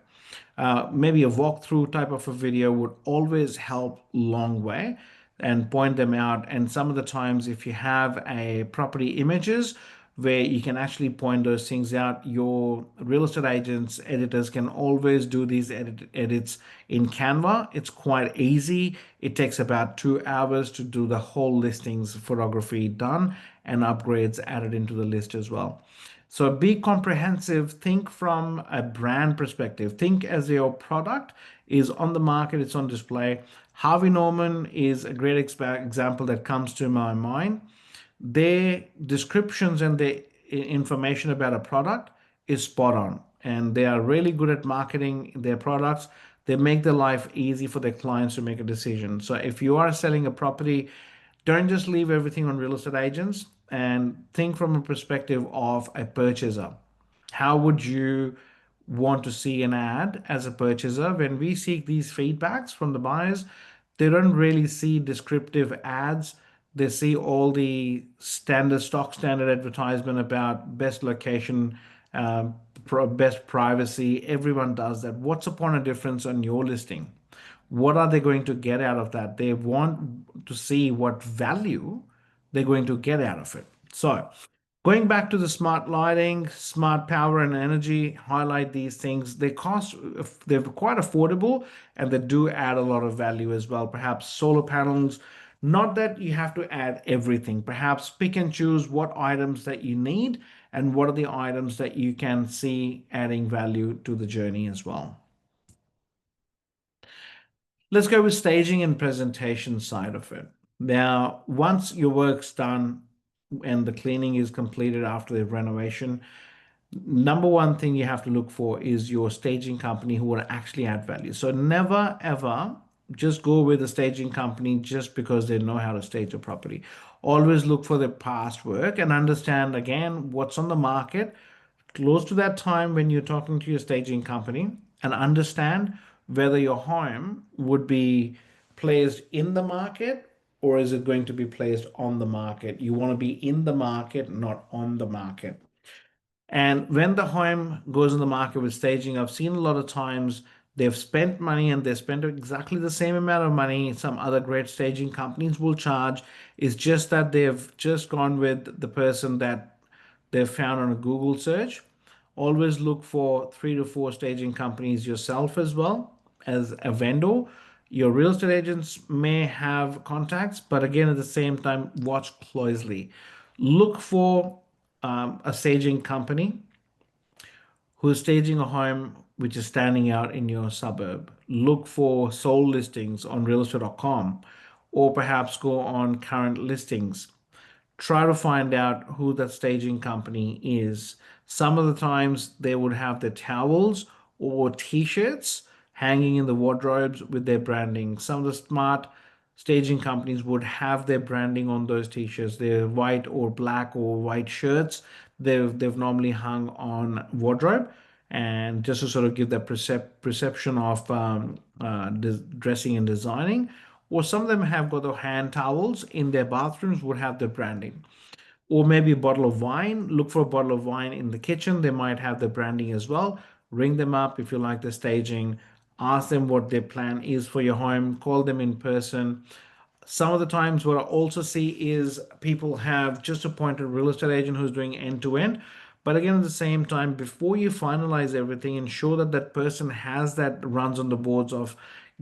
Maybe a walkthrough type of a video would always help long way and point them out. And some of the times, if you have a property images where you can actually point those things out, your real estate agents, editors can always do these edits in Canva. It's quite easy. It takes about 2 hours to do the whole listings photography done and upgrades added into the list as well. So be comprehensive. Think from a brand perspective. Think as your product is on the market, it's on display. Harvey Norman is a great example that comes to my mind. Their descriptions and the information about a product is spot on, and they are really good at marketing their products. They make their life easy for their clients to make a decision. So if you are selling a property, don't just leave everything on real estate agents and think from a perspective of a purchaser. How would you want to see an ad as a purchaser? When we seek these feedbacks from the buyers, they don't really see descriptive ads. They see all the standard stock standard advertisement about best location, best privacy. Everyone does that. What's upon a difference on your listing? What are they going to get out of that? They want to see what value they're going to get out of it. So, going back to the smart lighting, smart power and energy, highlight these things. They're quite affordable and they do add a lot of value as well. Perhaps solar panels, not that you have to add everything. Perhaps pick and choose what items that you need and what are the items that you can see adding value to the journey as well. Let's go with staging and presentation side of it. Now, once your work's done and the cleaning is completed after the renovation, number one thing you have to look for is your staging company who will actually add value. So never ever just go with a staging company just because they know how to stage a property. Always look for the past work and understand again what's on the market close to that time when you're talking to your staging company and understand whether your home would be placed in the market or is it going to be placed on the market. You want to be in the market, not on the market. And when the home goes in the market with staging, I've seen a lot of times they've spent money and they spent exactly the same amount of money some other great staging companies will charge. It's just that they've just gone with the person that they've found on a Google search. Always look for 3 to 4 staging companies yourself as well as a vendor. Your real estate agents may have contacts, but again, at the same time, watch closely. Look for a staging company who's staging a home which is standing out in your suburb. Look for sold listings on realestate.com or perhaps go on current listings. Try to find out who that staging company is. Some of the times they would have the towels or t-shirts hanging in the wardrobes with their branding. Some of the smart staging companies would have their branding on those t-shirts. They're white or black or white shirts. They've normally hung on wardrobe and just to sort of give that perception of dressing and designing. Or some of them have got the hand towels in their bathrooms would have the branding. Or maybe a bottle of wine. Look for a bottle of wine in the kitchen. They might have the branding as well. Ring them up if you like the staging. Ask them what their plan is for your home. Call them in person. Some of the times, what I also see is people have just appointed a real estate agent who's doing end to end. But again, at the same time, before you finalize everything, ensure that that person has that runs on the boards of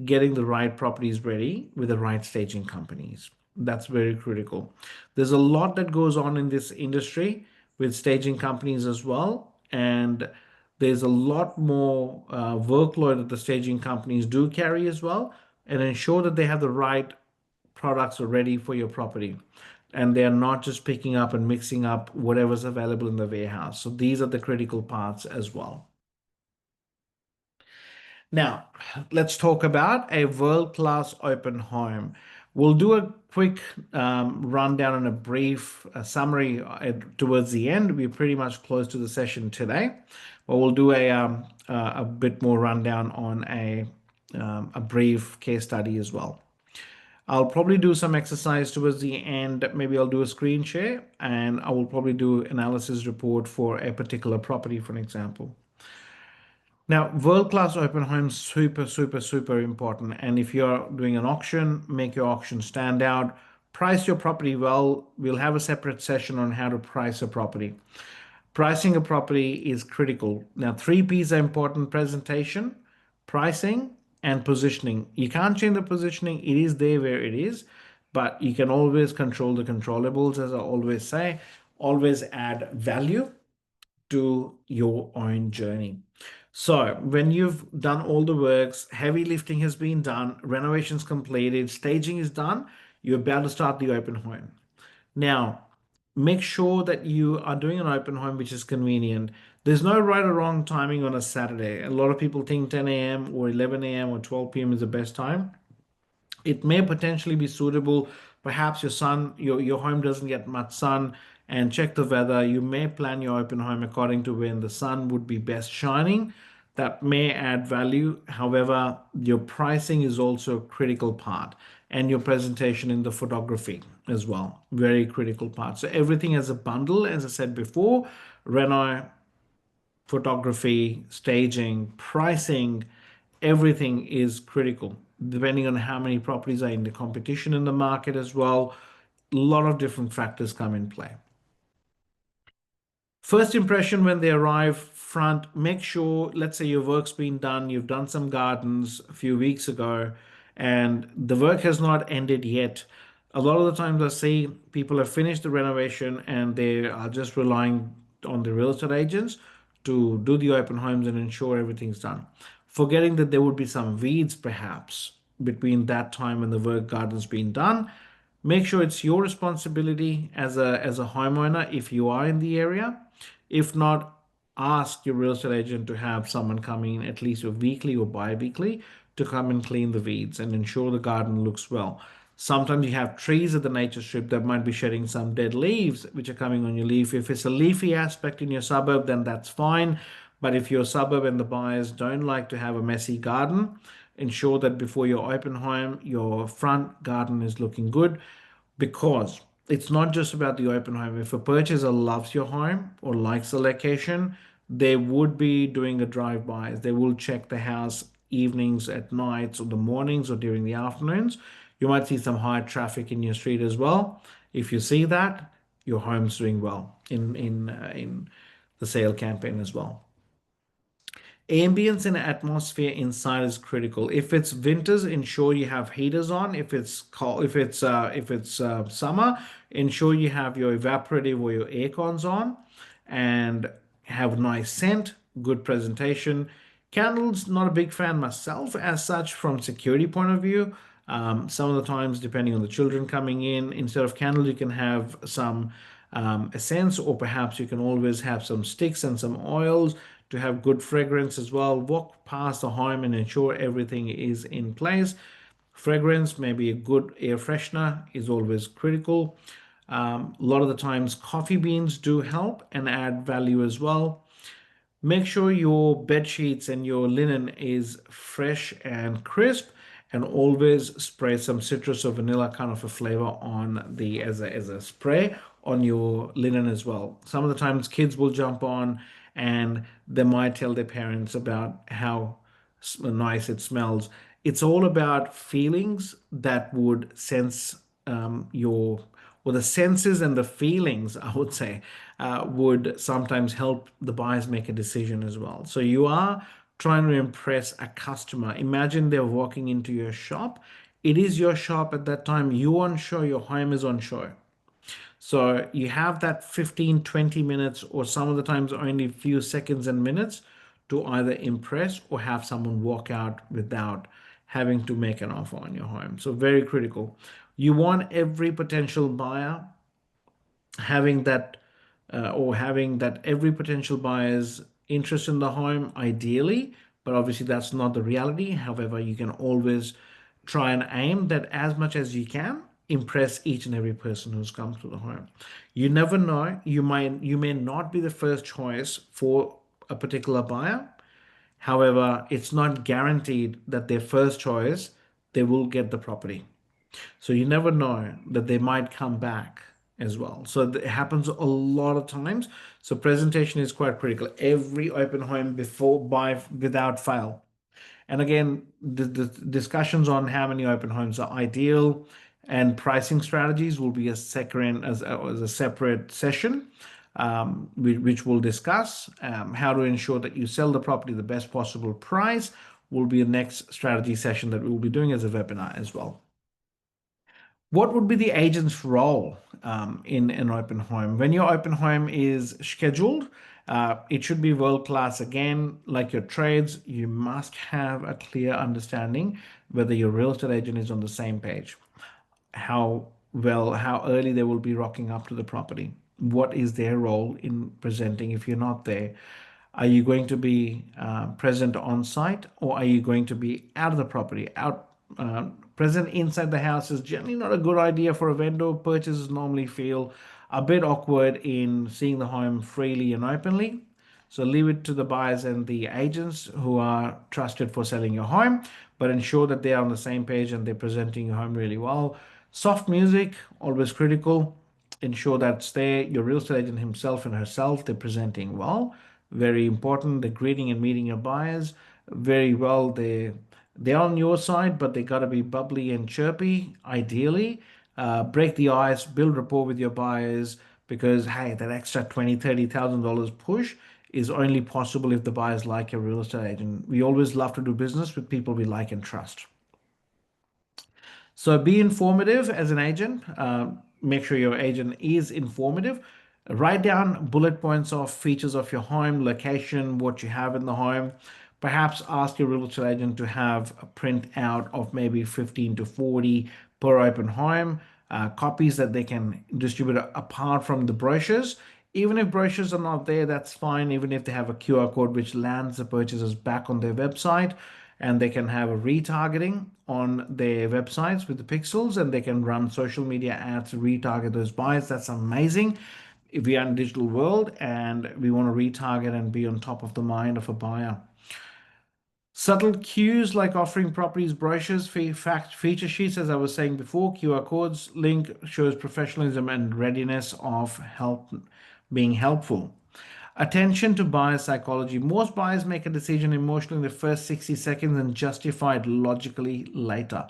getting the right properties ready with the right staging companies. That's very critical. There's a lot that goes on in this industry with staging companies as well. And there's a lot more workload that the staging companies do carry as well, and ensure that they have the right products are ready for your property. and they're not just picking up and mixing up whatever's available in the warehouse. So these are the critical parts as well. Now, let's talk about a world-class open home. We'll do a quick rundown and a brief summary towards the end. We're pretty much close to the session today, but we'll do a bit more rundown on a brief case study as well. I'll probably do some exercise towards the end. Maybe I'll do a screen share, and I will probably do analysis report for a particular property, for an example. Now, world-class open homes, super, super, super important. And if you're doing an auction, make your auction stand out. Price your property well. We'll have a separate session on how to price a property. Pricing a property is critical. Now, three P's are important: presentation, pricing, and positioning. You can't change the positioning. It is there where it is, but you can always control the controllables, as I always say. Always add value to your own journey. So when you've done all the works, heavy lifting has been done, renovations completed, staging is done, you're about to start the open home. Now, make sure that you are doing an open home which is convenient. There's no right or wrong timing on a Saturday. A lot of people think 10 a.m. or 11 a.m. or 12 p.m. is the best time. It may potentially be suitable. Perhaps your home doesn't get much sun, and check the weather. You may plan your open home according to when the sun would be best shining. That may add value. However, your pricing is also a critical part, and your presentation in the photography as well. Very critical part. So everything as a bundle, as I said before, reno, photography, staging, pricing, everything is critical, depending on how many properties are in the competition in the market as well. A lot of different factors come in play. First impression when they arrive front, make sure, let's say your work's been done, you've done some gardens a few weeks ago, and the work has not ended yet. A lot of the times I see people have finished the renovation and they are just relying on the real estate agents to do the open homes and ensure everything's done. Forgetting that there would be some weeds perhaps between that time when the work garden's been done. Make sure it's your responsibility as a homeowner if you are in the area. If not, ask your real estate agent to have someone come in at least weekly or bi-weekly to come and clean the weeds and ensure the garden looks well. Sometimes you have trees at the nature strip that might be shedding some dead leaves, which are coming on your leaf. If it's a leafy aspect in your suburb, then that's fine. But if your suburb and the buyers don't like to have a messy garden, ensure that before your open home, your front garden is looking good, because it's not just about the open home. If a purchaser loves your home or likes the location, they would be doing a drive-by. They will check the house evenings, at nights, or the mornings, or during the afternoons. You might see some high traffic in your street as well. If you see that, your home's doing well in the sale campaign as well. Ambience and atmosphere inside is critical. If it's winters, ensure you have heaters on. If it's cold, if it's summer, ensure you have your evaporative or your air cons on, and have nice scent, good presentation. Candles, not a big fan myself as such from security point of view. Some of the times, depending on the children coming in, instead of candles, you can have some essence, or perhaps you can always have some sticks and some oils to have good fragrance as well. Walk past the home and ensure everything is in place. Fragrance, maybe a good air freshener is always critical. A lot of the times, coffee beans do help and add value as well. Make sure your bed sheets and your linen is fresh and crisp, and always spray some citrus or vanilla kind of a flavor on the as a spray on your linen as well. Some of the times kids will jump on and they might tell their parents about how nice it smells. It's all about feelings that would sense your, or the senses and the feelings, I would say, would sometimes help the buyers make a decision as well. So you are trying to impress a customer. Imagine they're walking into your shop. It is your shop at that time. You on show, your home is on show. So you have that 15, 20 minutes, or some of the times only a few seconds and minutes to either impress or have someone walk out without having to make an offer on your home. So very critical. You want every potential buyer having that or having that every potential buyer's interest in the home ideally, but obviously that's not the reality. However, you can always try and aim that as much as you can impress each and every person who's come to the home. You never know, you may not be the first choice for a particular buyer. However, it's not guaranteed that their first choice they will get the property. So you never know that they might come back as well. So it happens a lot of times. So presentation is quite critical. Every open home before buy without fail. And again, the discussions on how many open homes are ideal and pricing strategies will be a second as a separate session, which we'll discuss. How to ensure that you sell the property the best possible price will be the next strategy session that we will be doing as a webinar as well. What would be the agent's role in an open home? When your open home is scheduled, it should be world class. Again, like your trades, you must have a clear understanding whether your real estate agent is on the same page, how early they will be rocking up to the property. What is their role in presenting if you're not there? Are you going to be present on site or are you going to be out of the property? Present inside the house is generally not a good idea for a vendor. Purchasers normally feel a bit awkward in seeing the home freely and openly. So leave it to the buyers and the agents who are trusted for selling your home, but ensure that they are on the same page and they're presenting your home really well. Soft music, always critical. Ensure that's there. Your real estate agent himself and herself, they're presenting well. Very important. The greeting and meeting your buyers very well. They're on your side, but they got to be bubbly and chirpy, ideally. Break the ice, build rapport with your buyers because, hey, that extra $20,000, $30,000 push is only possible if the buyers like a real estate agent. We always love to do business with people we like and trust. So be informative as an agent. Make sure your agent is informative. Write down bullet points of features of your home, location, what you have in the home. Perhaps ask your real estate agent to have a print out of maybe 15 to 40 per open home, copies that they can distribute apart from the brochures. Even if brochures are not there, that's fine. Even if they have a QR code which lands the purchasers back on their website, and they can have a retargeting on their websites with the pixels and they can run social media ads to retarget those buyers. That's amazing. If we are in a digital world and we want to retarget and be on top of the mind of a buyer. Subtle cues like offering properties brochures, fact feature sheets, as I was saying before, QR codes, link shows professionalism and readiness of help being helpful. Attention to buyer psychology. Most buyers make a decision emotionally in the first 60 seconds and justify it logically later.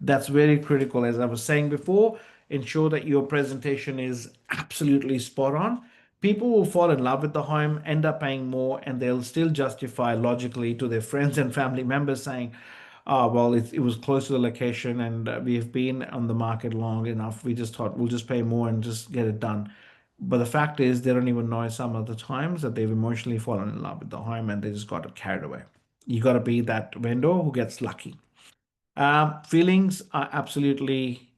That's very critical. As I was saying before, ensure that your presentation is absolutely spot on. People will fall in love with the home, end up paying more, and they'll still justify logically to their friends and family members saying, oh, well, it was close to the location and we've been on the market long enough. We just thought we'll just pay more and just get it done. But the fact is, they don't even know some of the times that they've emotionally fallen in love with the home and they just got carried away. You got to be that vendor who gets lucky. Feelings are absolutely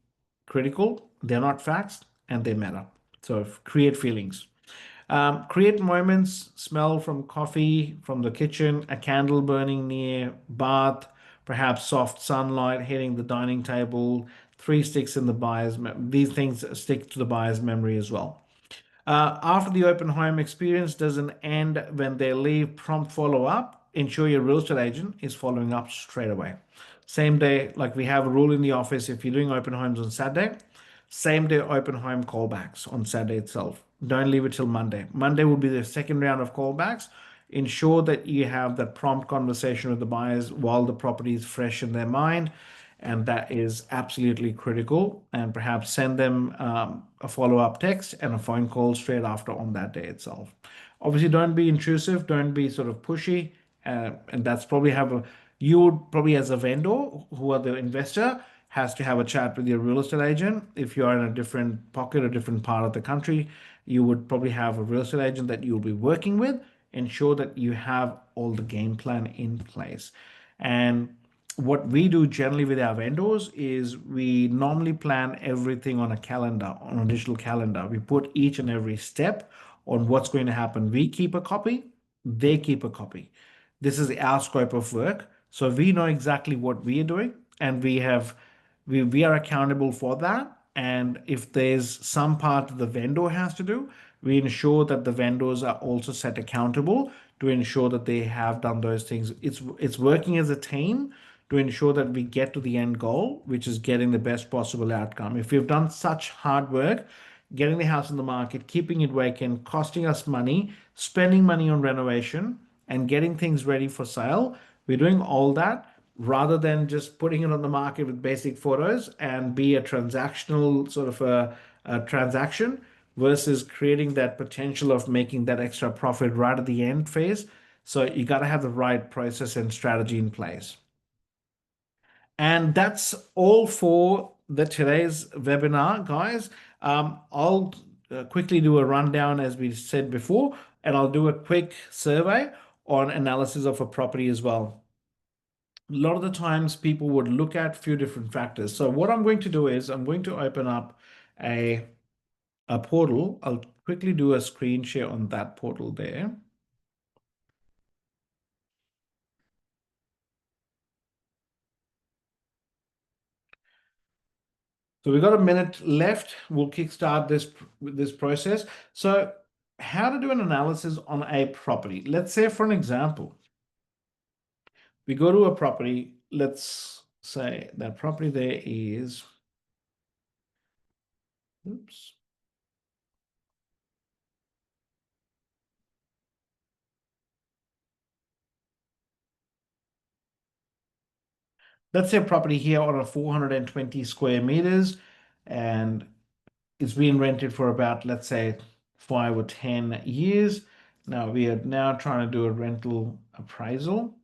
critical. They're not facts and they matter. So create feelings. Create moments, smell from coffee from the kitchen, a candle burning near bath, perhaps soft sunlight hitting the dining table, three sticks in the buyer's. These things stick to the buyer's memory as well. After the open home experience doesn't end when they leave, prompt follow up. Ensure your real estate agent is following up straight away. Same day, like we have a rule in the office, if you're doing open homes on Saturday, same day open home callbacks on Saturday itself. Don't leave it till Monday. Monday will be the second round of callbacks. Ensure that you have that prompt conversation with the buyers while the property is fresh in their mind, and that is absolutely critical. And perhaps send them a follow-up text and a phone call straight after on that day itself. Obviously, don't be intrusive, don't be sort of pushy, and that's probably have a you would probably as a vendor who are the investor has to have a chat with your real estate agent. If you are in a different pocket or different part of the country, you would probably have a real estate agent that you'll be working with. Ensure that you have all the game plan in place. And what we do generally with our vendors is we normally plan everything on a calendar, on a digital calendar. We put each and every step on what's going to happen. We keep a copy, they keep a copy. This is our scope of work. So we know exactly what we are doing, and we are accountable for that. And if there's some part the vendor has to do, we ensure that the vendors are also set accountable to ensure that they have done those things. It's working as a team to ensure that we get to the end goal, which is getting the best possible outcome. If we've done such hard work, getting the house in the market, keeping it vacant, costing us money, spending money on renovation, and getting things ready for sale, we're doing all that rather than just putting it on the market with basic photos and be a transactional sort of a transaction versus creating that potential of making that extra profit right at the end phase. So you got to have the right process and strategy in place. And that's all for the today's webinar, guys. I'll quickly do a rundown as we said before, and I'll do a quick survey on analysis of a property as well. A lot of the times people would look at a few different factors. So what I'm going to do is I'm going to open up a, a portal. I'll quickly do a screen share on that portal there. So we've got a minute left. We'll kickstart this process. So how to do an analysis on a property. Let's say, for an example, we go to a property. Let's say that property there is, oops. Let's say a property here on a 420 square meters, and it's being rented for about, let's say, 5 or 10 years. Now we are now trying to do a rental appraisal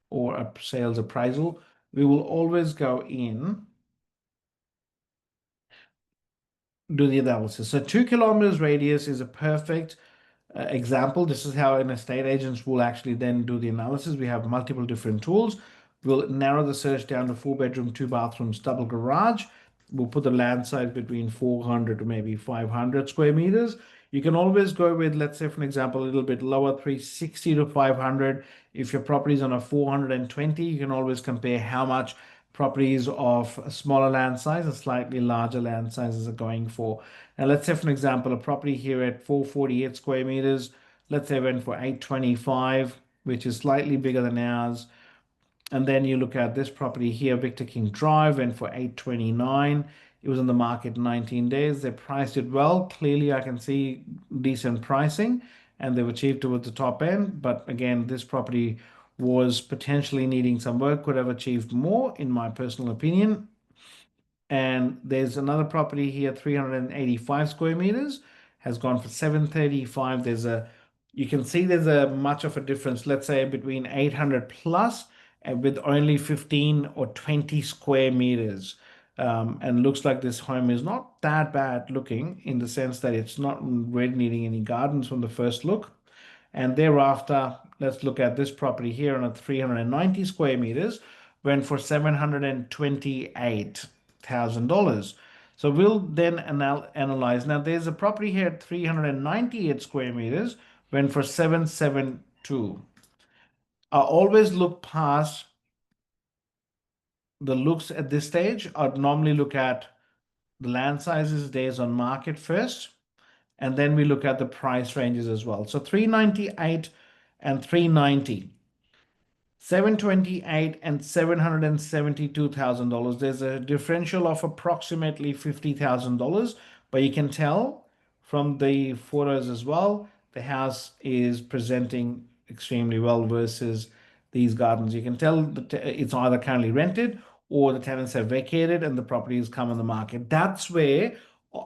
or a sales appraisal. We will always go in, do the analysis. So 2 kilometers radius is a perfect example. This is how an estate agents will actually then do the analysis. We have multiple different tools. We'll narrow the search down to 4 bedroom, 2 bathrooms, double garage. We'll put the land size between 400 to maybe 500 square meters. You can always go with, let's say, for an example, a little bit lower, 360 to 500. If your property is on a 420, you can always compare how much properties of a smaller land size and slightly larger land sizes are going for. Now, let's say, for an example, a property here at 448 square meters, let's say went for 825, which is slightly bigger than ours. And then you look at this property here, Victor King Drive, went for 829. It was on the market 19 days. They priced it well. Clearly, I can see decent pricing, and they've achieved towards the top end. But again, this property was potentially needing some work, could have achieved more, in my personal opinion. And there's another property here, 385 square meters, has gone for 735. You can see there's a much of a difference, let's say between 800 plus and with only 15 or 20 square meters. And looks like this home is not that bad looking in the sense that it's not really needing any gardens from the first look. And thereafter, let's look at this property here on a 390 square meters, went for $728,000. So we'll then analyze. Now there's a property here at 398 square meters, went for 772. I always look past the looks at this stage. I'd normally look at the land sizes, days on market first, and then we look at the price ranges as well. So 398 and 390. 728 and $772,000. There's a differential of approximately $50,000, but you can tell from the photos as well, the house is presenting extremely well versus these gardens. You can tell that it's either currently rented or the tenants have vacated and the property has come on the market. That's where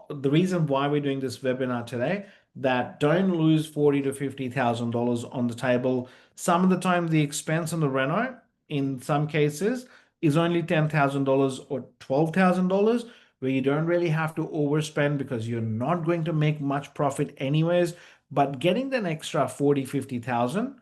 the reason why we're doing this webinar today, that don't lose 40 to $50,000 on the table. Some of the time, the expense on the reno, in some cases, is only $10,000 or $12,000, where you don't really have to overspend because you're not going to make much profit anyways. But getting that extra 40, 50,000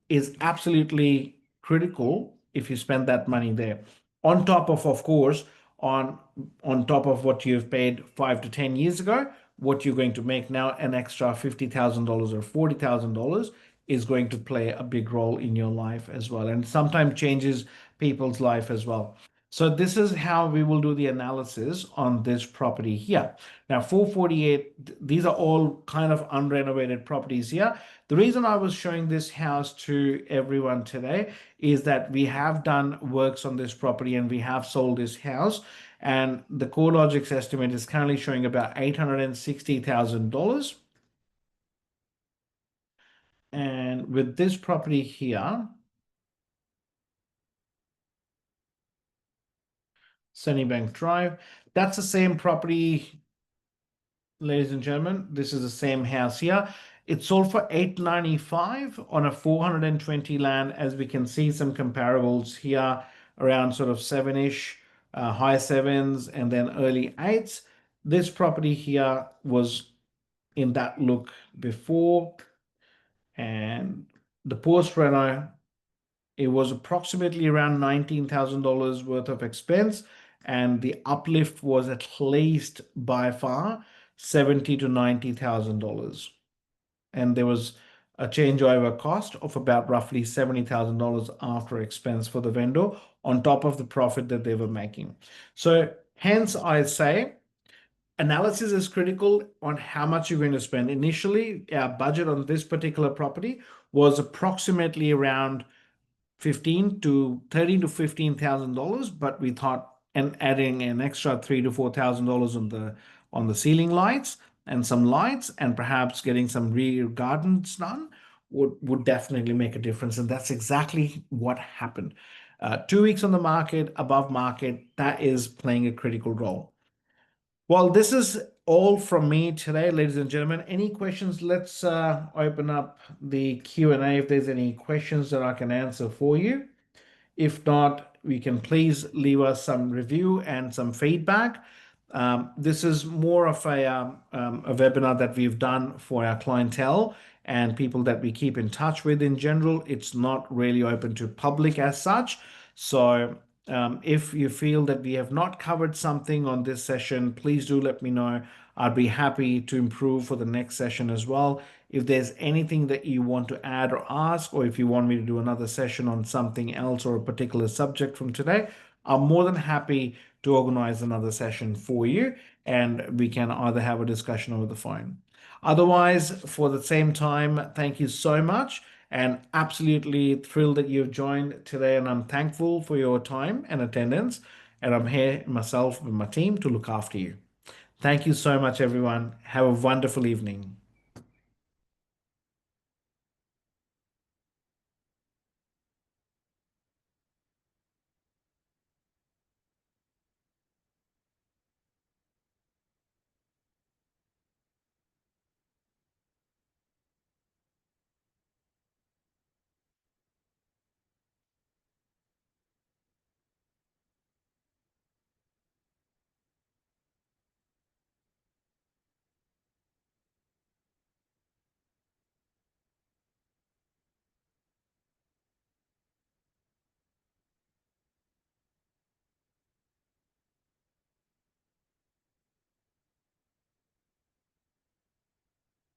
is absolutely critical if you spend that money there. On top of course, on on top of what you've paid 5 to 10 years ago, what you're going to make now, an extra $50,000 or $40,000 is going to play a big role in your life as well, and sometimes changes people's life as well. So this is how we will do the analysis on this property here. Now, 448, these are all kind of unrenovated properties here. The reason I was showing this house to everyone today is that we have done works on this property and we have sold this house. And the CoreLogic's estimate is currently showing about $860,000. And with this property here, Sunnybank Drive, that's the same property, ladies and gentlemen. This is the same house here. It sold for 895 on a 420 land. As we can see, some comparables here around sort of seven-ish, high sevens, and then early eights. This property here was in that look before, and the post reno, it was approximately around $19,000 worth of expense, and the uplift was at least by far $70 to $90,000. And there was a changeover cost of about roughly $70,000 after expense for the vendor on top of the profit that they were making. So hence I say analysis is critical on how much you're going to spend. Initially, our budget on this particular property was approximately around 15 to 13 to $15,000, but we thought, and adding an extra $3,000 to $4,000 on the ceiling lights and some lights, and perhaps getting some rear gardens done would definitely make a difference. And that's exactly what happened. 2 weeks on the market, above market, that is playing a critical role. Well, this is all from me today, ladies and gentlemen. Any questions? Let's open up the Q&A if there's any questions that I can answer for you. If not, we can please leave us some review and some feedback. This is more of a webinar that we've done for our clientele and people that we keep in touch with in general. It's not really open to public as such. So if you feel that we have not covered something on this session, please do let me know. I'd be happy to improve for the next session as well. If there's anything that you want to add or ask, or if you want me to do another session on something else or a particular subject from today, I'm more than happy to organize another session for you, and we can either have a discussion over the phone. Otherwise, for the same time, thank you so much, and absolutely thrilled that you've joined today, and I'm thankful for your time and attendance, and I'm here myself with my team to look after you. Thank you so much, everyone. Have a wonderful evening.